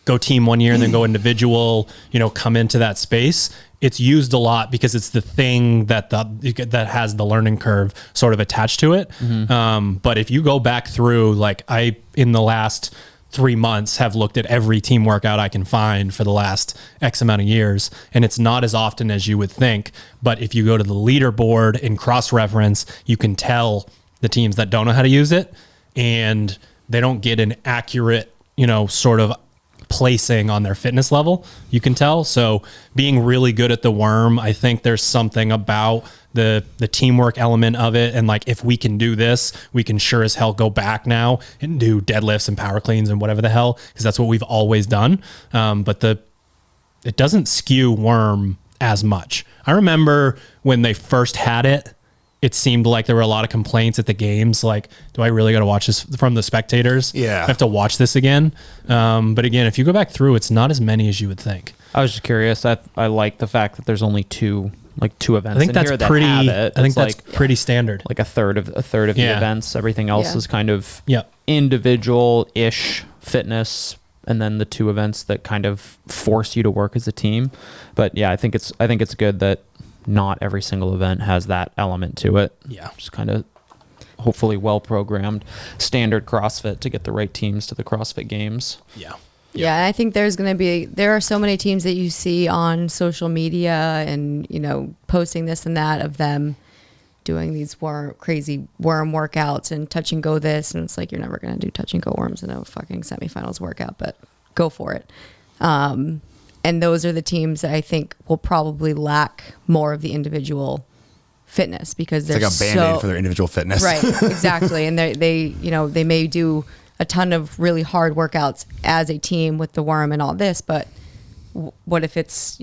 go team one year and then go individual, come into that space. It's used a lot because it's the thing that that has the learning curve sort of attached to it. Mm-hmm. But if you go back through, like in the last 3 months have looked at every team workout I can find for the last X amount of years, and it's not as often as you would think. But if you go to the leaderboard and cross-reference, you can tell the teams that don't know how to use it, and they don't get an accurate, sort of placing on their fitness level. You can tell. So being really good at the worm, I think there's something about the teamwork element of it. And like, if we can do this, we can sure as hell go back now and do deadlifts and power cleans and whatever the hell, because that's what we've always done. But it doesn't skew worm as much. I remember when they first had it, it seemed like there were a lot of complaints at the games. Like, do I really got to watch this from the spectators? Yeah. I have to watch this again. But again, if you go back through, it's not as many as you would think. I was just curious. I like the fact that there's only two events. I think that's pretty. I think that's like, pretty standard. Like a third of the events. Everything else is kind of individual-ish fitness, and then the 2 events that kind of force you to work as a team. But yeah, I think it's good that not every single event has that element to it. Yeah, just kind of hopefully well programmed standard CrossFit to get the right teams to the CrossFit games. Yeah, and I think there are so many teams that you see on social media and, posting this and that of them doing these crazy worm workouts and touch and go this. And it's like, you're never going to do touch and go worms in a fucking semifinals workout, but go for it. And those are the teams that I think will probably lack more of the individual fitness, because they're it's like a Band-Aid for their individual fitness. Right, exactly. And they may do a ton of really hard workouts as a team with the worm and all this, but what if it's,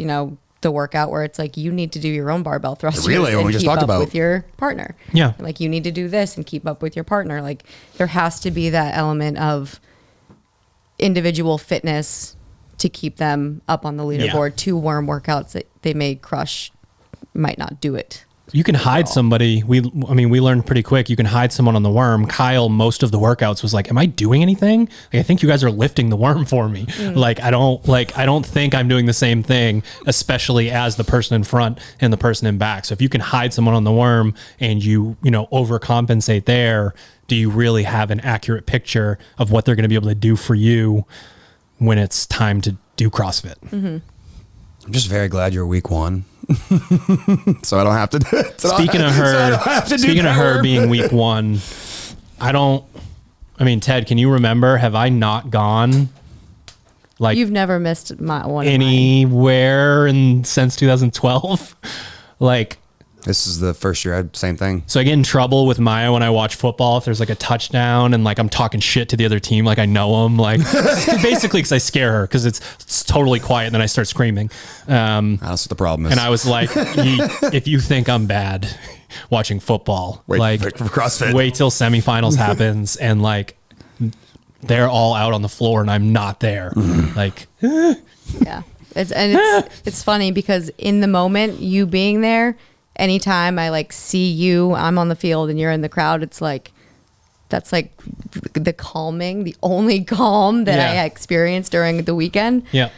the workout where it's like, you need to do your own barbell thrusters and we just keep talked up about with your partner. Yeah. Like, you need to do this and keep up with your partner. Like, there has to be that element of individual fitness to keep them up on the leaderboard. 2 worm workouts that they may crush, might not do it. You can hide somebody. We learned pretty quick. You can hide someone on the worm. Kyle, most of the workouts was like, "Am I doing anything? Like, I think you guys are lifting the worm for me. Like, I don't think I'm doing the same thing, especially as the person in front and the person in back. So if you can hide someone on the worm and you overcompensate there, do you really have an accurate picture of what they're going to be able to do for you when it's time to do CrossFit?" Mm-hmm. I'm just very glad you're week 1. So I don't have to do it. Speaking of her being week 1, I I mean, Ted, can you remember, have I not gone like You've never missed one of mine. anywhere since 2012? Like, This is the first year I had same thing. so I get in trouble with Maya when I watch football if there's like a touchdown and like I'm talking shit to the other team, like I know them, like basically because I scare her because it's totally quiet and then I start screaming. That's what the problem is. And I was like, if you think I'm bad watching football, Wait like for CrossFit. wait till semifinals happens and like they're all out on the floor and I'm not there. Like, Yeah. It's funny because in the moment, you being there, anytime I like see you, I'm on the field and you're in the crowd, it's like, that's like the only calm that I experienced during the weekend. yeah.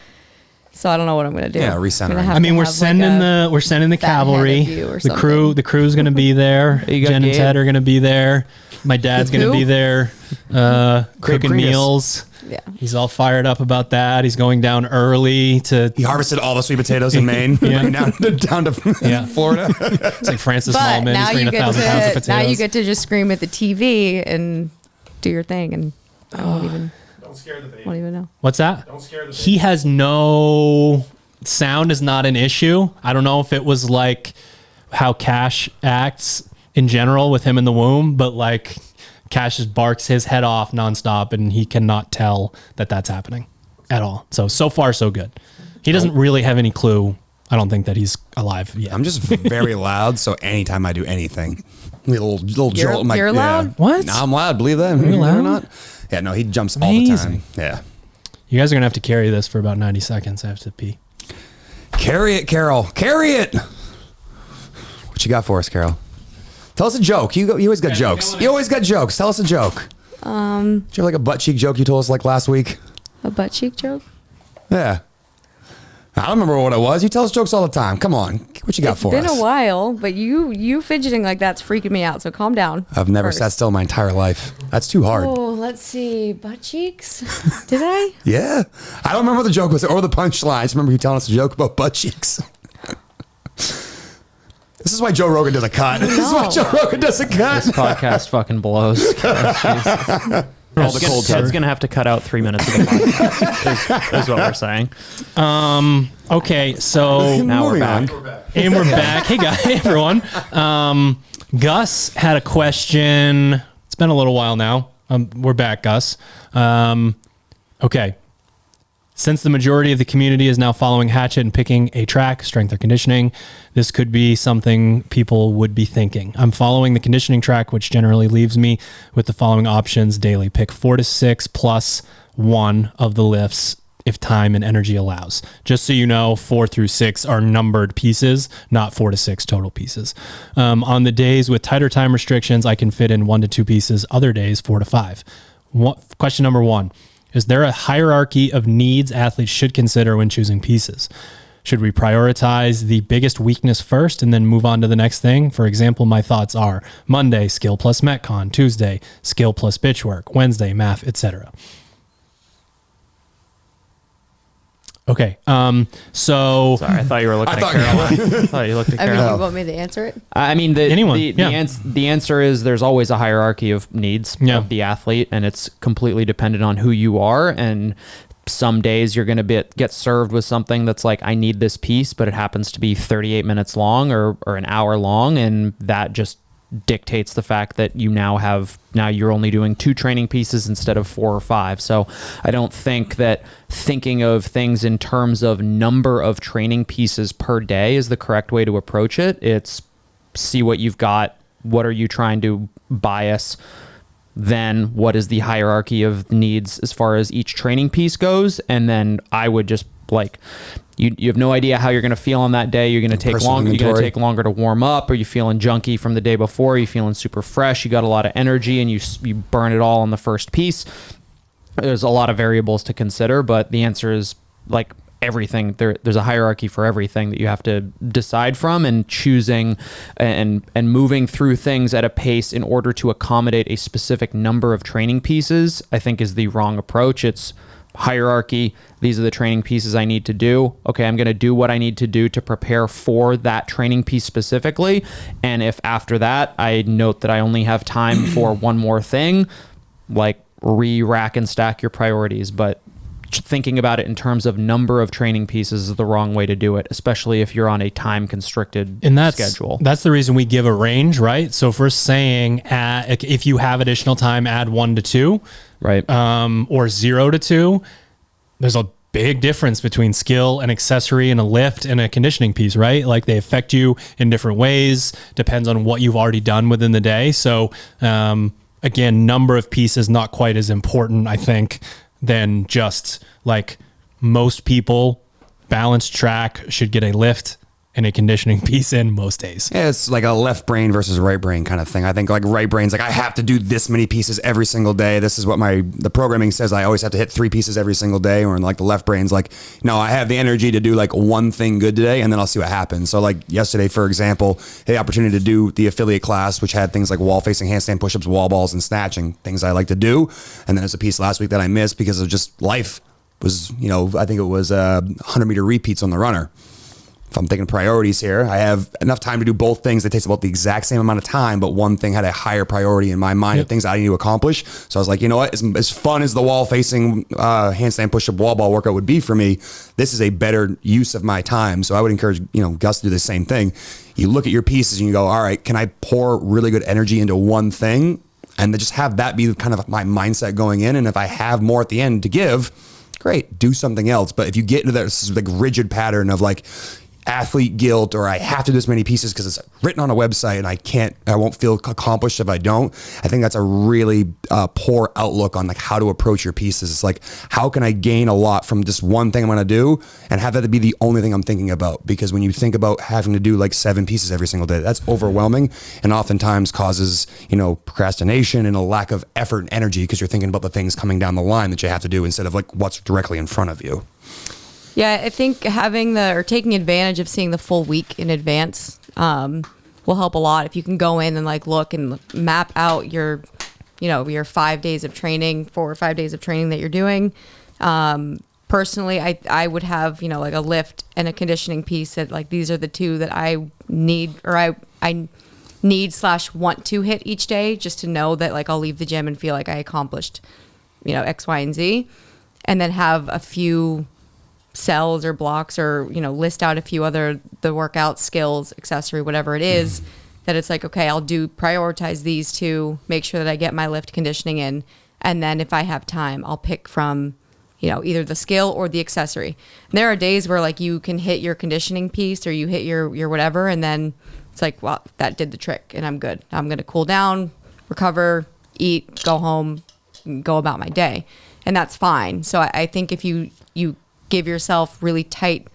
So I don't know what I'm going to do. Yeah, recenter. I'm gonna have I mean, to we're have, sending like, we're sending the fat head of cavalry. you or The crew's going to be there. You got Jen and Gabe. Ted are going to be there. My dad's going to Who? be there, cooking Credus. meals. Yeah. He's all fired up about that. He's going down early to. He harvested all the sweet potatoes in Maine, Yeah. down to Yeah. Florida. It's like Francis But Mallman. now He's you, bringing 1,000 pounds of potatoes. now you get to just scream at the TV and do your thing, and I won't Don't scare the baby. even know. What's that? Don't scare the baby. He has no sound is not an issue. I don't know if it was like how Cash acts in general with him in the womb, but like Cash just barks his head off nonstop and he cannot tell that that's happening at all. So far, so good. He doesn't really have any clue. I don't think that he's alive yet. I'm just very loud, so anytime I do anything, little jolt. in my- you're loud? What? No, I'm loud. Believe that? you Or loud? not? Yeah, no, he jumps all Amazing. the time. Yeah. You guys are going to have to carry this for about 90 seconds. I have to pee. Carry it, Carol. Carry it. What you got for us, Carol? Tell us a joke. You always got jokes. You always got jokes. Tell us a joke. Do you have like a butt cheek joke you told us like last week? A butt cheek joke? Yeah. I don't remember what it was. You tell us jokes all the time. Come on. What you got for It's us? been a while, but you fidgeting like that's freaking me out. So calm down. I've never first. sat still my entire life. That's too hard. Oh, let's see. Butt cheeks? Did I? Yeah. I don't remember what the joke was or the punchline. I just remember you telling us a joke about butt cheeks. This is why Joe Rogan does a cut. This is why No. Joe Rogan does a cut. This podcast fucking blows. All the cold Ted's gonna have to cut out 3 minutes of the podcast. is what we're saying. Okay, so Now we're Moving back. on. and we're back. Hey guys, hey everyone. Gus had a question. It's been a little while now. We're back, Gus. Okay. Since the majority of the community is now following Hatchet and picking a track, strength or conditioning, this could be something people would be thinking. I'm following the conditioning track, which generally leaves me with the following options daily. Pick 4 to 6 plus 1 of the lifts if time and energy allows. Just so you know, 4 through 6 are numbered pieces, not 4 to 6 total pieces. On the days with tighter time restrictions, I can fit in 1 to 2 pieces. Other days, 4 to 5. Question number 1. Is there a hierarchy of needs athletes should consider when choosing pieces? Should we prioritize the biggest weakness first and then move on to the next thing? For example, my thoughts are Monday, skill plus Metcon, Tuesday, skill plus bitch work, Wednesday, math, etc. Okay, so Sorry, I thought you were looking I at thought- Caroline. I thought you looked at I mean, Caroline. you want me to answer it? I mean, Anyone, the yeah. answer is there's always a hierarchy of needs Yeah. of the athlete, and it's completely dependent on who you are. And some days you're going to get served with something that's like, I need this piece, but it happens to be 38 minutes long or an hour long, and that just dictates the fact that now you're only doing 2 training pieces instead of 4 or 5. So I don't think that thinking of things in terms of number of training pieces per day is the correct way to approach it. It's see what you've got, what are you trying to bias, then what is the hierarchy of needs as far as each training piece goes, and then I would just like you have no idea how you're going to feel on that day. You're going to take Personal longer. You're going to inventory. take longer to warm up. Are you feeling junky from the day before? Are you feeling super fresh? You got a lot of energy and you burn it all on the first piece. There's a lot of variables to consider, but the answer is like everything. There's a hierarchy for everything that you have to decide from, and choosing and moving through things at a pace in order to accommodate a specific number of training pieces, I think is the wrong approach. It's hierarchy. These are the training pieces I need to do. Okay, I'm going to do what I need to do to prepare for that training piece specifically. And if after that I note that I only have time for one more thing, like rack and stack your priorities, but thinking about it in terms of number of training pieces is the wrong way to do it, especially if you're on a time constricted schedule. That's the reason we give a range, right? So if we're saying if you have additional time, add 1 to 2, right? Or 0 to 2, there's a big difference between skill and accessory and a lift and a conditioning piece, right? Like they affect you in different ways, depends on what you've already done within the day. So again, number of pieces, not quite as important, I think, than just like most people. Balanced track should get a lift and a conditioning piece in most days. Yeah, it's like a left brain versus right brain kind of thing. I think like right brain's like, I have to do this many pieces every single day. This is what the programming says. I always have to hit 3 pieces every single day. Or like the left brain's like, no, I have the energy to do like one thing good today and then I'll see what happens. So like yesterday, for example, the opportunity to do the affiliate class, which had things like wall facing handstand pushups, wall balls, and snatching, things I like to do. And then there's a piece last week that I missed because of just life was, I think it was 100-meter repeats on the runner. If I'm thinking priorities here, I have enough time to do both things. It takes about the exact same amount of time, but one thing had a higher priority in my mind of things I need to accomplish. So I was like, you know what? As fun as the wall facing handstand push-up wall ball workout would be for me, this is a better use of my time. So I would encourage, Gus to do the same thing. You look at your pieces and you go, all right, can I pour really good energy into one thing? And then just have that be kind of my mindset going in. And if I have more at the end to give, great, do something else. But if you get into that like rigid pattern of like, athlete guilt, or I have to do this many pieces because it's written on a website and I won't feel accomplished if I don't. I think that's a really poor outlook on like how to approach your pieces. It's like, how can I gain a lot from just one thing I'm going to do and have that to be the only thing I'm thinking about? Because when you think about having to do like 7 pieces every single day, that's overwhelming and oftentimes causes, procrastination and a lack of effort and energy because you're thinking about the things coming down the line that you have to do instead of like what's directly in front of you. Yeah, I think taking advantage of seeing the full week in advance will help a lot. If you can go in and like look and map out your 5 days of training, 4 or 5 days of training that you're doing. Personally, I would have, like a lift and a conditioning piece that like, these are the 2 that I need, or I need/want to hit each day, just to know that like I'll leave the gym and feel like I accomplished, X, Y, and Z, and then have a few cells or blocks or list out a few other the workout skills, accessory, whatever it is, that it's like, okay, I'll prioritize these 2, make sure that I get my lift conditioning in, and then if I have time I'll pick from either the skill or the accessory. And there are days where like you can hit your conditioning piece or you hit your whatever, and then it's like, well, that did the trick and I'm good. I'm gonna cool down, recover, eat, go home, go about my day, and that's fine. So I think if you give yourself really tight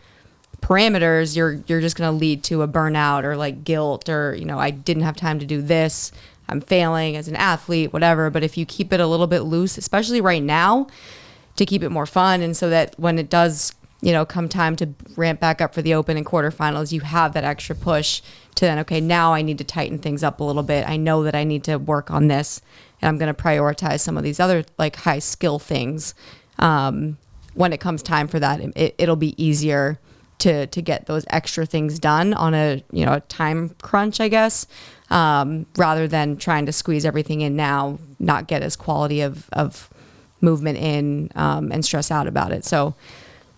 parameters, you're just going to lead to a burnout or like guilt or, I didn't have time to do this, I'm failing as an athlete, whatever. But if you keep it a little bit loose, especially right now, to keep it more fun, and so that when it does, come time to ramp back up for the open and quarterfinals, you have that extra push to then, okay, now I need to tighten things up a little bit. I know that I need to work on this, and I'm going to prioritize some of these other like high skill things. When it comes time for that, it'll be easier to get those extra things done on a time crunch, I guess, rather than trying to squeeze everything in now, not get as quality of movement in, and stress out about it. So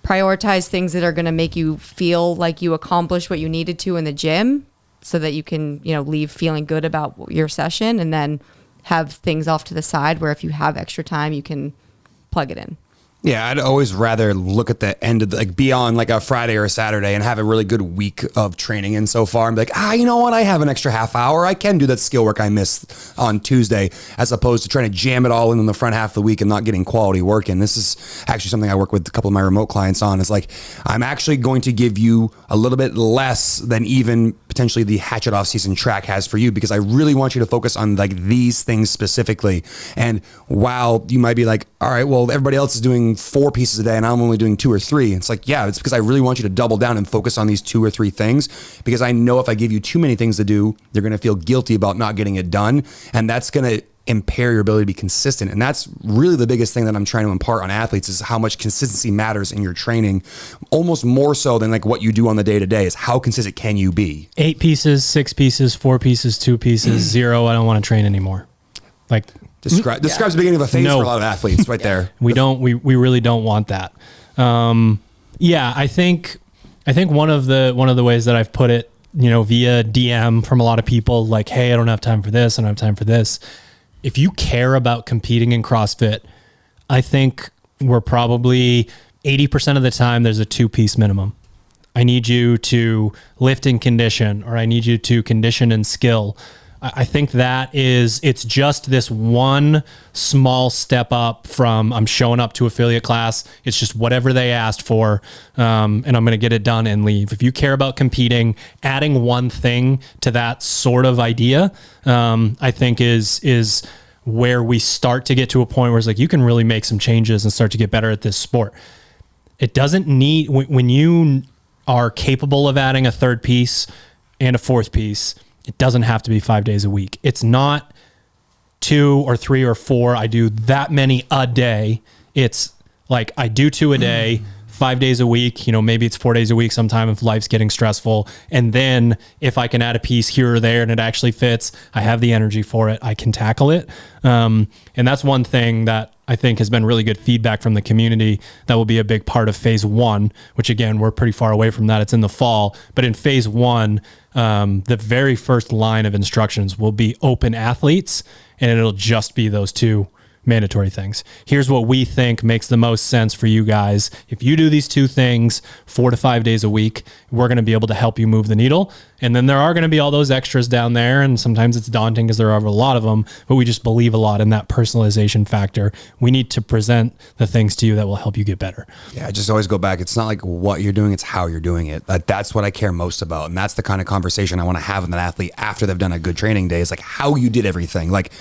prioritize things that are going to make you feel like you accomplished what you needed to in the gym, so that you can leave feeling good about your session, and then have things off to the side where if you have extra time you can plug it in. Yeah, I'd always rather look at the end of be on like a Friday or a Saturday and have a really good week of training in so far and be like, you know what? I have an extra half hour. I can do that skill work I missed on Tuesday, as opposed to trying to jam it all in the front half of the week and not getting quality work in. This is actually something I work with a couple of my remote clients on. Is like, I'm actually going to give you a little bit less than even potentially the Hatchet off season track has for you, because I really want you to focus on like these things specifically. And while you might be like, all right, well, everybody else is doing 4 pieces a day and I'm only doing 2 or 3. It's like, yeah, it's because I really want you to double down and focus on these 2 or 3 things, because I know if I give you too many things to do, you're going to feel guilty about not getting it done. And that's going to impair your ability to be consistent. And that's really the biggest thing that I'm trying to impart on athletes, is how much consistency matters in your training, almost more so than like what you do on the day to day. Is how consistent can you be? 8 pieces, 6 pieces, 4 pieces, 2 pieces, 0. I don't want to train anymore. Like, Describes the beginning of a phase for a lot of athletes right there. We really don't want that. I think one of the ways that I've put it, via DM from a lot of people, like, hey, I don't have time for this. I don't have time for this. If you care about competing in CrossFit, I think we're probably 80% of the time there's a 2-piece minimum. I need you to lift and condition, or I need you to condition and skill. I think it's just this one small step up from I'm showing up to affiliate class. It's just whatever they asked for, and I'm going to get it done and leave. If you care about competing, adding one thing to that sort of idea, I think is where we start to get to a point where it's like you can really make some changes and start to get better at this sport. It doesn't need, when you are capable of adding a 3rd piece and a 4th piece, it doesn't have to be 5 days a week. It's not 2 or 3 or 4. I do that many a day. It's like I do 2 a day, 5 days a week. Maybe it's 4 days a week sometime if life's getting stressful. And then if I can add a piece here or there and it actually fits, I have the energy for it, I can tackle it. And that's one thing that I think has been really good feedback from the community that will be a big part of phase 1, which again, we're pretty far away from that. It's in the fall, but in phase 1, the very first line of instructions will be open athletes, and it'll just be those 2 mandatory things. Here's what we think makes the most sense for you guys. If you do these 2 things 4 to 5 days a week, we're going to be able to help you move the needle. And then there are going to be all those extras down there. And sometimes it's daunting because there are a lot of them, but we just believe a lot in that personalization factor. We need to present the things to you that will help you get better. Yeah, I just always go back. It's not like what you're doing, it's how you're doing it. That's what I care most about. And that's the kind of conversation I want to have with an athlete after they've done a good training day, is like how you did everything. Like,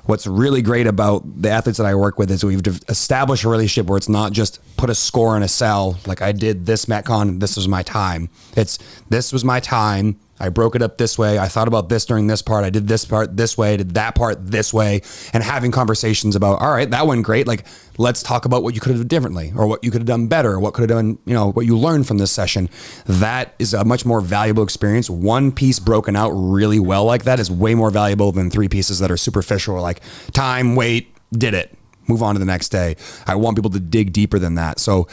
what's really great about the athletes that I work with is we've established a relationship where it's not just put a score in a cell. Like, I did this Metcon, this was my time. This was my time. I broke it up this way. I thought about this during this part. I did this part this way, did that part this way, and having conversations about, all right, that went great. Like, let's talk about what you could have done differently, or what you could have done better, or what could have done, what you learned from this session. That is a much more valuable experience. One piece broken out really well like that is way more valuable than 3 pieces that are superficial, like time, weight, did it, move on to the next day. I want people to dig deeper than that. So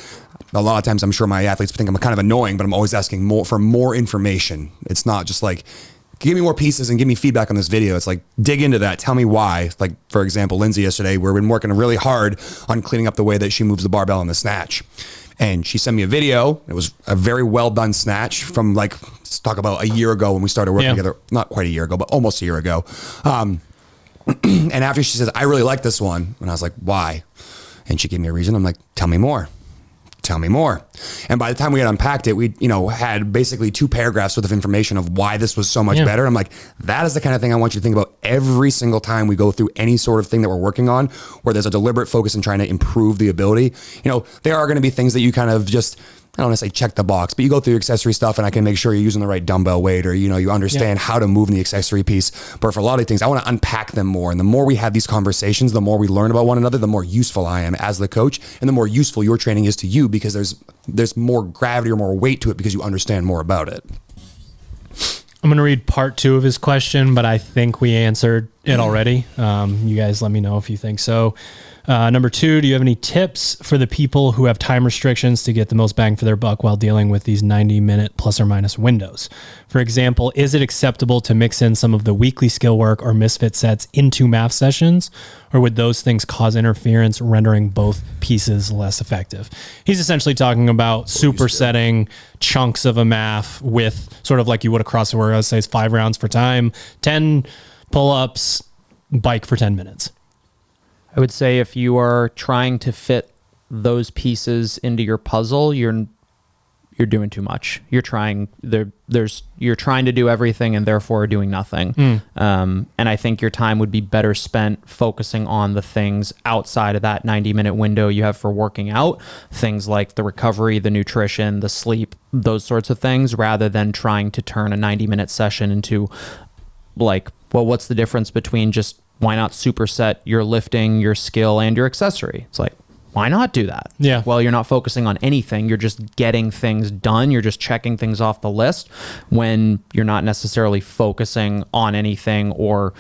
a lot of times I'm sure my athletes think I'm kind of annoying, but I'm always asking for more information. It's not just like, give me more pieces and give me feedback on this video. It's like, dig into that. Tell me why. Like, for example, Lindsay yesterday, we've been working really hard on cleaning up the way that she moves the barbell in the snatch. And she sent me a video. It was a very well done snatch from, like, let's talk about a year ago when we started working together. Not quite a year ago, but almost a year ago. And after she says, I really like this one. And I was like, why? And she gave me a reason. I'm like, tell me more. Tell me more. And by the time we had unpacked it, we, had basically 2 paragraphs worth of information of why this was so much better. I'm like, that is the kind of thing I want you to think about every single time we go through any sort of thing that we're working on, where there's a deliberate focus in trying to improve the ability. There are going to be things that you kind of just, I don't want to say check the box, but you go through accessory stuff and I can make sure you're using the right dumbbell weight, or, you understand how to move in the accessory piece. But for a lot of things, I want to unpack them more. And the more we have these conversations, the more we learn about one another, the more useful I am as the coach, and the more useful your training is to you, because there's more gravity or more weight to it because you understand more about it. I'm going to read part 2 of his question, but I think we answered it already. You guys let me know if you think so. Number 2, do you have any tips for the people who have time restrictions to get the most bang for their buck while dealing with these 90-minute plus or minus windows? For example, is it acceptable to mix in some of the weekly skill work or Misfit sets into math sessions, or would those things cause interference, rendering both pieces less effective? He's essentially talking about supersetting chunks of a math with sort of like you would a CrossFit where I would say it's 5 rounds for time, 10 pull-ups, bike for 10 minutes. I would say if you are trying to fit those pieces into your puzzle, you're doing too much. You're trying to do everything and therefore doing nothing. And I think your time would be better spent focusing on the things outside of that 90-minute window you have for working out, things like the recovery, the nutrition, the sleep, those sorts of things, rather than trying to turn a 90-minute session into, like, well, what's the difference between just, why not superset your lifting, your skill, and your accessory? It's like, why not do that? Yeah. Well, you're not focusing on anything. You're just getting things done. You're just checking things off the list when you're not necessarily focusing on anything or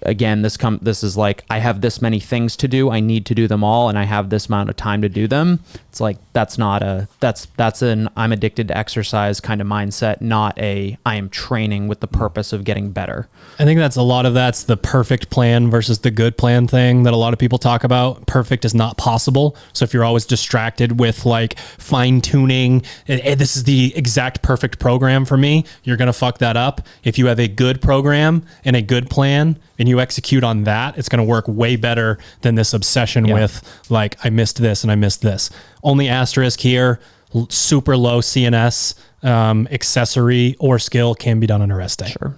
again, this is like, I have this many things to do, I need to do them all, and I have this amount of time to do them. It's like, that's an I'm addicted to exercise kind of mindset, not a I am training with the purpose of getting better. I think that's the perfect plan versus the good plan thing that a lot of people talk about. Perfect is not possible. So if you're always distracted with like fine tuning, this is the exact perfect program for me, you're going to fuck that up. If you have a good program and a good plan and you execute on that, it's going to work way better than this obsession with like, I missed this and I missed this. Only asterisk here, super low CNS accessory or skill can be done on a rest day. Sure.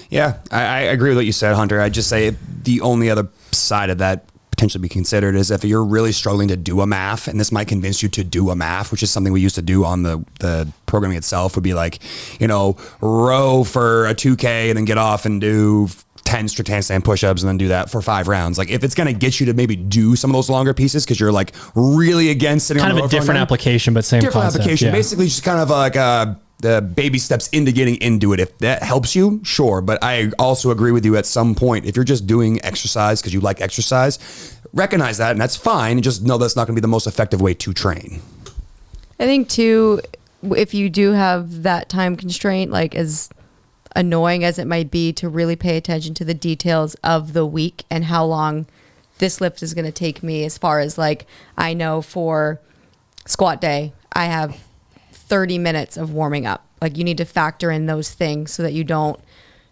Yeah, I agree with what you said, Hunter. I just say the only other side of that potentially be considered is if you're really struggling to do a math, and this might convince you to do a math, which is something we used to do on the programming itself, would be like, row for a 2K and then get off and do 10 strict handstand push-ups and then do that for 5 rounds. Like if it's going to get you to maybe do some of those longer pieces because you're like really against sitting kind on of a different application, but same different concept, application. yeah. Basically just kind of like the baby steps into getting into it. If that helps you, sure. But I also agree with you at some point, if you're just doing exercise because you like exercise, recognize that and that's fine. And just know that's not going to be the most effective way to train. I think too, if you do have that time constraint, like as annoying as it might be, to really pay attention to the details of the week and how long this lift is going to take me. As far as like, I know for squat day, I have 30 minutes of warming up. Like you need to factor in those things so that you don't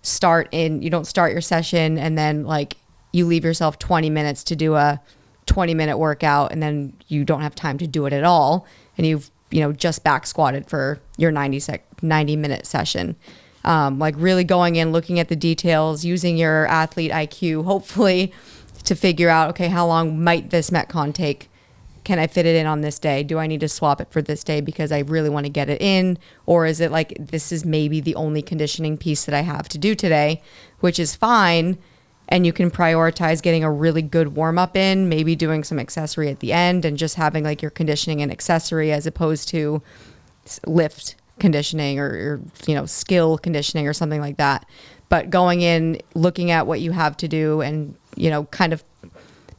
start your session and then like you leave yourself 20 minutes to do a 20-minute workout and then you don't have time to do it at all. And you've, just back squatted for your 90-minute session. Like really going in, looking at the details, using your athlete IQ, hopefully to figure out, okay, how long might this Metcon take? Can I fit it in on this day? Do I need to swap it for this day because I really want to get it in? Or is it like, this is maybe the only conditioning piece that I have to do today, which is fine. And you can prioritize getting a really good warm up in, maybe doing some accessory at the end and just having like your conditioning and accessory as opposed to lift conditioning or skill conditioning or something like that. But going in, looking at what you have to do and, kind of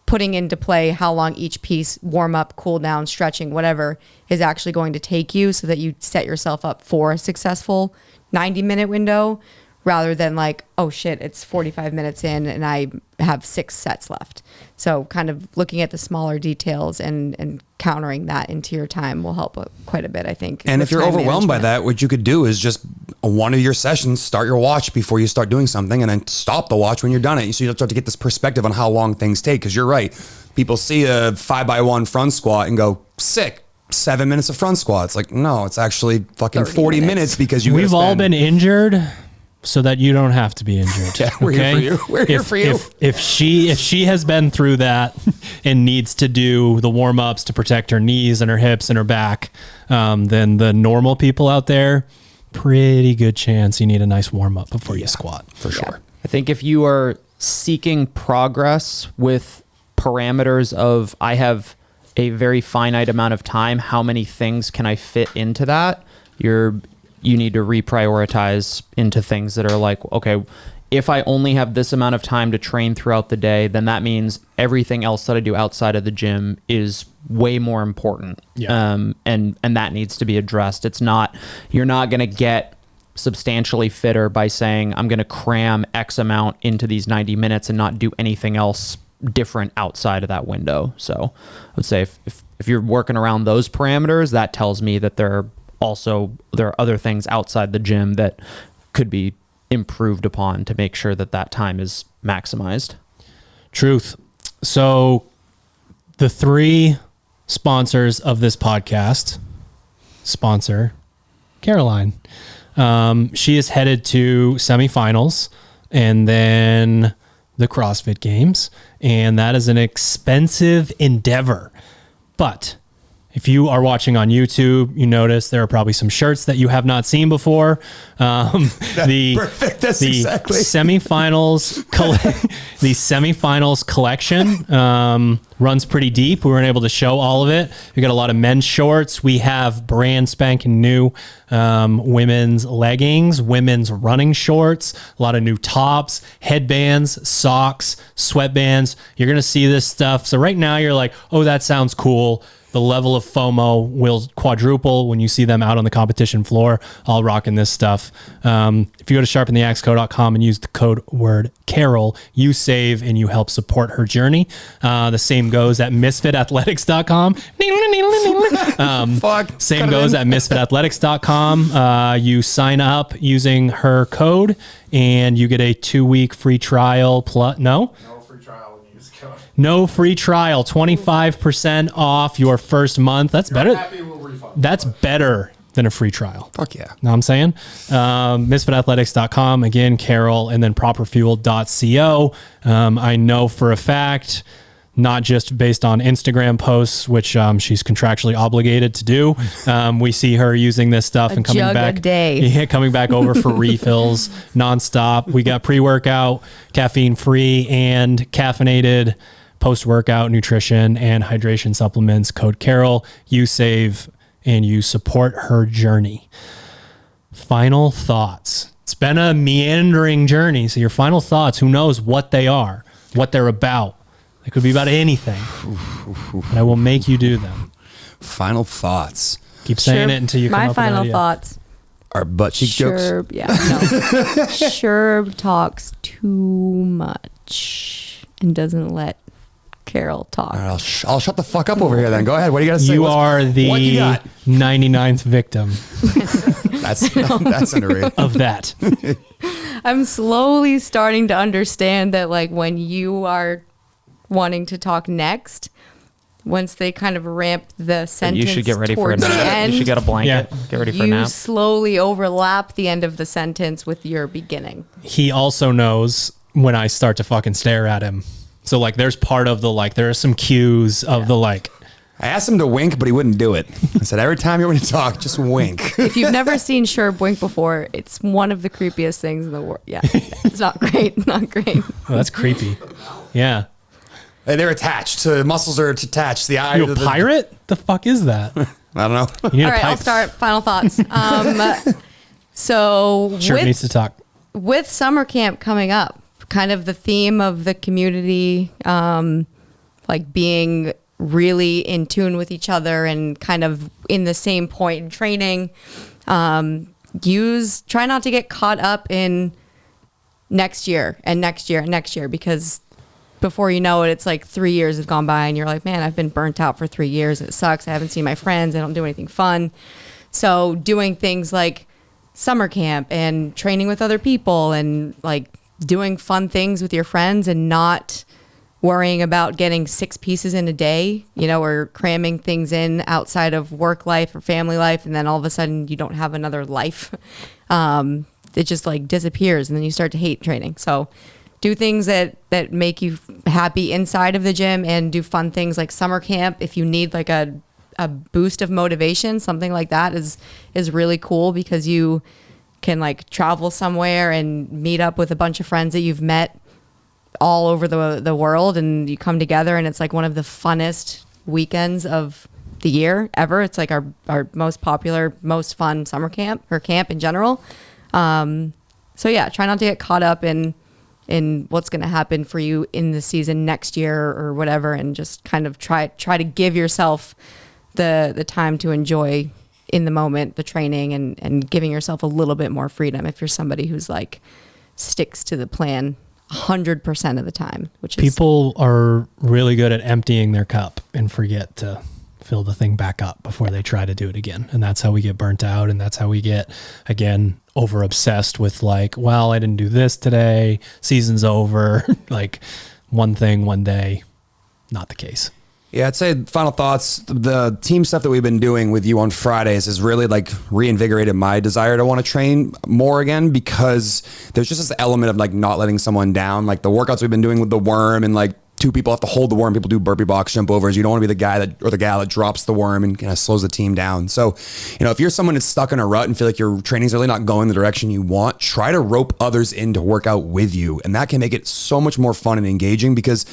putting into play how long each piece, warm up, cool down, stretching, whatever, is actually going to take you so that you set yourself up for a successful 90-minute window rather than like, oh shit, it's 45 minutes in and I have 6 sets left. So kind of looking at the smaller details and countering that into your time will help quite a bit, I think. And if you're overwhelmed by that, what you could do is just one of your sessions, start your watch before you start doing something and then stop the watch when you're done it. So you start to get this perspective on how long things take. Because you're right. People see a 5x1 front squat and go, sick. 7 minutes of front squat. It's like, no, it's actually fucking 40 minutes because we've all been injured so that you don't have to be injured. Yeah, we're here for you. We're here for you. If she has been through that and needs to do the warm-ups to protect her knees and her hips and her back, then the normal people out there, pretty good chance you need a nice warm-up before you squat. For sure. I think if you are seeking progress with parameters of I have a very finite amount of time, how many things can I fit into that? You need to reprioritize into things that are like, okay, if I only have this amount of time to train throughout the day, then that means everything else that I do outside of the gym is way more important. Yeah. And that needs to be addressed. You're not going to get substantially fitter by saying, I'm going to cram X amount into these 90 minutes and not do anything else different outside of that window. So I would say if you're working around those parameters, that tells me that there are other things outside the gym that could be improved upon to make sure that time is maximized. Truth. So the 3 sponsors of this podcast sponsor Caroline. She is headed to semifinals and then the CrossFit Games, and that is an expensive endeavor. But if you are watching on YouTube, you notice there are probably some shirts that you have not seen before. Perfect. That's exactly. The semifinals collection runs pretty deep. We weren't able to show all of it. We got a lot of men's shorts. We have brand spanking new women's leggings, women's running shorts, a lot of new tops, headbands, socks, sweatbands. You're going to see this stuff. So right now you're like, oh, that sounds cool. The level of FOMO will quadruple when you see them out on the competition floor, all rocking this stuff. If you go to sharpentheaxeco.com and use the code word Carol, you save and you help support her journey. The same goes at misfitathletics.com. Same goes at misfitathletics.com. You sign up using her code and you get a 2-week free trial. No free trial when you use the code. No free trial, 25% off your first month. That's better. Happy, we'll refund. That's better than a free trial. Fuck yeah. Know what I'm saying? Misfitathletics.com, again, Carol, and then properfuel.co. I know for a fact, not just based on Instagram posts, which she's contractually obligated to do. We see her using this stuff and coming back a day. Yeah, coming back over for refills nonstop. We got pre-workout, caffeine-free, and caffeinated post-workout nutrition and hydration supplements. Code Carol, you save and you support her journey. Final thoughts. It's been a meandering journey. So your final thoughts, who knows what they are, what they're about. It could be about anything. But I will make you do them. Final thoughts. Keep saying it until you come up with an My final idea. thoughts. Are butt cheek jokes? Sherb, yeah, no. Sherb talks too much and doesn't let Carol talk. All right, I'll shut the fuck up over here then. Go ahead. What do you got to say? You are the what you got? 99th victim That's underrated. of that. I'm slowly starting to understand that, like, when you are wanting to talk next, once they kind of ramp the sentence, You should get ready for a towards the nap. end, You should get a blanket. Yeah. Get ready for a you nap. slowly overlap the end of the sentence with your beginning. He also knows when I start to fucking stare at him. So like there's part of the like, there are some cues of the like. I asked him to wink, but he wouldn't do it. I said, every time you want to talk, just wink. If you've never seen Sherb wink before, it's one of the creepiest things in the world. Yeah, it's not great. Not great. Oh, that's creepy. Yeah. And they're attached. The muscles are attached. The eye. You a pirate? The fuck is that? I don't know. You need All a right, I'll pipe. start. Final thoughts. So Sure needs to talk. with summer camp coming up, kind of the theme of the community, like being really in tune with each other and kind of in the same point in training. Try not to get caught up in next year and next year and next year, because before you know it, it's like 3 years have gone by and you're like, man, I've been burnt out for 3 years. It sucks. I haven't seen my friends. I don't do anything fun. So doing things like summer camp and training with other people and like doing fun things with your friends and not worrying about getting 6 pieces in a day, you know, or cramming things in outside of work life or family life. And then all of a sudden you don't have another life. It just like disappears and then you start to hate training. So do things that make you happy inside of the gym and do fun things like summer camp. If you need like a boost of motivation, something like that is really cool, because you can like travel somewhere and meet up with a bunch of friends that you've met all over the world, and you come together and it's like one of the funnest weekends of the year ever. It's like our most popular, most fun summer camp, or camp in general. So yeah, try not to get caught up in what's going to happen for you in the season next year or whatever, and just kind of try to give yourself the time to enjoy in the moment the training, and giving yourself a little bit more freedom if you're somebody who's like sticks to the plan 100% of the time, which is People are really good at emptying their cup and forget to fill the thing back up before they try to do it again. And that's how we get burnt out. And that's how we get, again, over obsessed with like, well, I didn't do this today. Season's over. Like one thing, one day. Not the case. Yeah, I'd say final thoughts. The team stuff that we've been doing with you on Fridays has really like reinvigorated my desire to want to train more again, because there's just this element of like not letting someone down. Like the workouts we've been doing with the worm and like two people have to hold the worm. People do burpee box jump overs. You don't want to be the guy that or the gal that drops the worm and kind of slows the team down. So, if you're someone that's stuck in a rut and feel like your training's really not going the direction you want, try to rope others in to work out with you. And that can make it so much more fun and engaging because,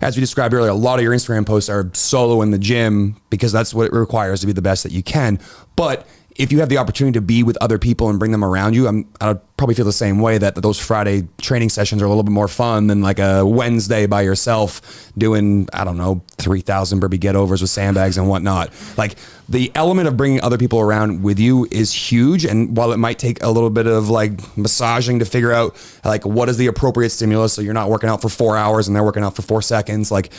as we described earlier, a lot of your Instagram posts are solo in the gym because that's what it requires to be the best that you can. But if you have the opportunity to be with other people and bring them around you, I'd probably feel the same way that those Friday training sessions are a little bit more fun than like a Wednesday by yourself doing, 3,000 burpee get overs with sandbags and whatnot. Like the element of bringing other people around with you is huge. And while it might take a little bit of like massaging to figure out like what is the appropriate stimulus, so you're not working out for 4 hours and they're working out for 4 seconds, like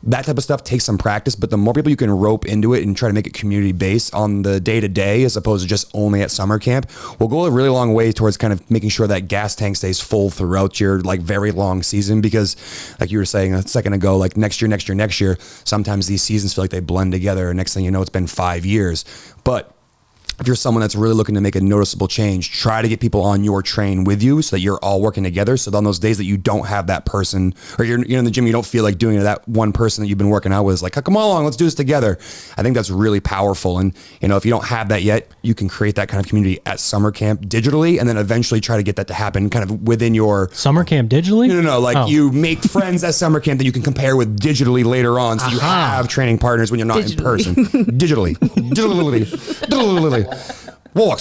that type of stuff takes some practice, but the more people you can rope into it and try to make it community based on the day to day, as opposed to just only at summer camp, will go a really long way towards kind of making sure that gas tank stays full throughout your like very long season. Because like you were saying a second ago, like next year, sometimes these seasons feel like they blend together. And next thing you know, it's been 5 years. But if you're someone that's really looking to make a noticeable change, try to get people on your train with you so that you're all working together. So on those days that you don't have that person, or you're in the gym, you don't feel like doing it, that one person that you've been working out with is like, come along, let's do this together. I think that's really powerful. And if you don't have that yet, you can create that kind of community at summer camp digitally, and then eventually try to get that to happen kind of within your summer camp digitally. No. Like you make friends at summer camp that you can compare with digitally later on. So you have training partners when you're not in person. Digitally. Well,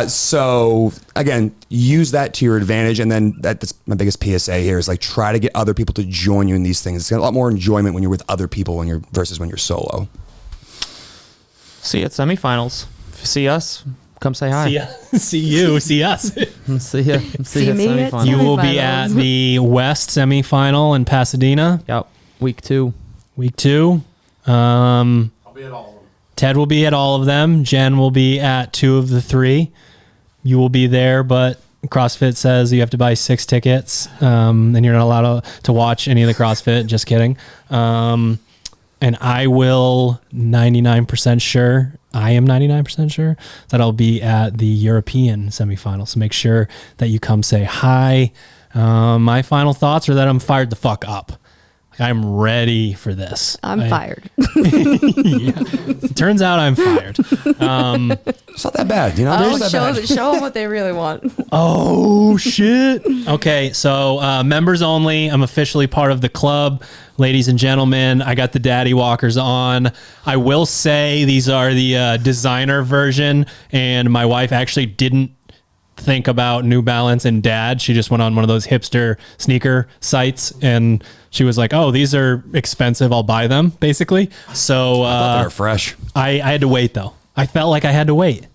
so again, use that to your advantage. And then that's my biggest PSA here is like, try to get other people to join you in these things. It's got a lot more enjoyment when you're with other people versus when you're solo. See you at semifinals. If you see us, come say hi. See you. See us. See you. See you at me at semifinals. You will be at the West semifinal in Pasadena. Yep. Week 2. Week 2. I'll be at all of them. Ted will be at all of them. Jen will be at 2 of the 3. You will be there, but CrossFit says you have to buy 6 tickets, and you're not allowed to watch any of the CrossFit. Just kidding. And I will 99% sure, I am 99% sure that I'll be at the European semifinal. So make sure that you come say hi. My final thoughts are that I'm fired the fuck up. I'm ready for this. I'm fired. It turns out I'm fired. It's not that bad, Show them what they really want. Oh, shit. Okay, so members only. I'm officially part of the club. Ladies and gentlemen, I got the daddy walkers on. I will say these are the designer version, and my wife actually didn't think about New Balance and dad. She just went on one of those hipster sneaker sites, and she was like, oh, these are expensive, I'll buy them, basically. So I thought they were fresh. I had to wait, though. I felt like I had to wait.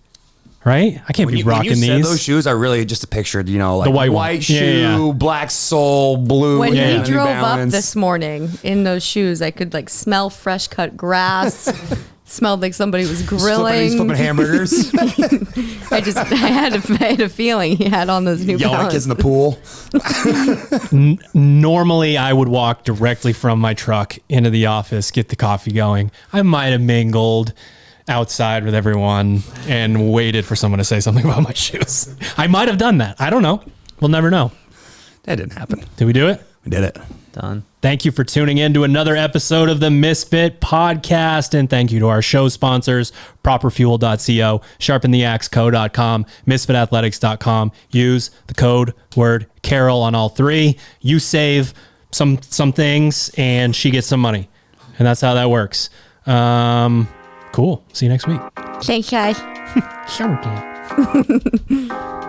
Right? I can't be rocking when you these. said those shoes, I really just pictured, like the white one. Shoe, black sole, blue. When New we drove Balance. up this morning in those shoes, I could like smell fresh cut grass. Smelled like somebody was grilling. He's flipping hamburgers. I had a feeling he had on those New Yelling at Balance. kids in the pool. Normally, I would walk directly from my truck into the office, get the coffee going. I might have mingled outside with everyone and waited for someone to say something about my shoes. I might have done that. I don't know. We'll never know. That didn't happen. Did we do it? We did it. Done. Thank you for tuning in to another episode of the Misfit podcast. And thank you to our show sponsors, properfuel.co, sharpentheaxeco.com, misfitathletics.com. Use the code word Carol on all 3. You save some things and she gets some money. And that's how that works. Cool. See you next week. Thanks, guys. Summer camp.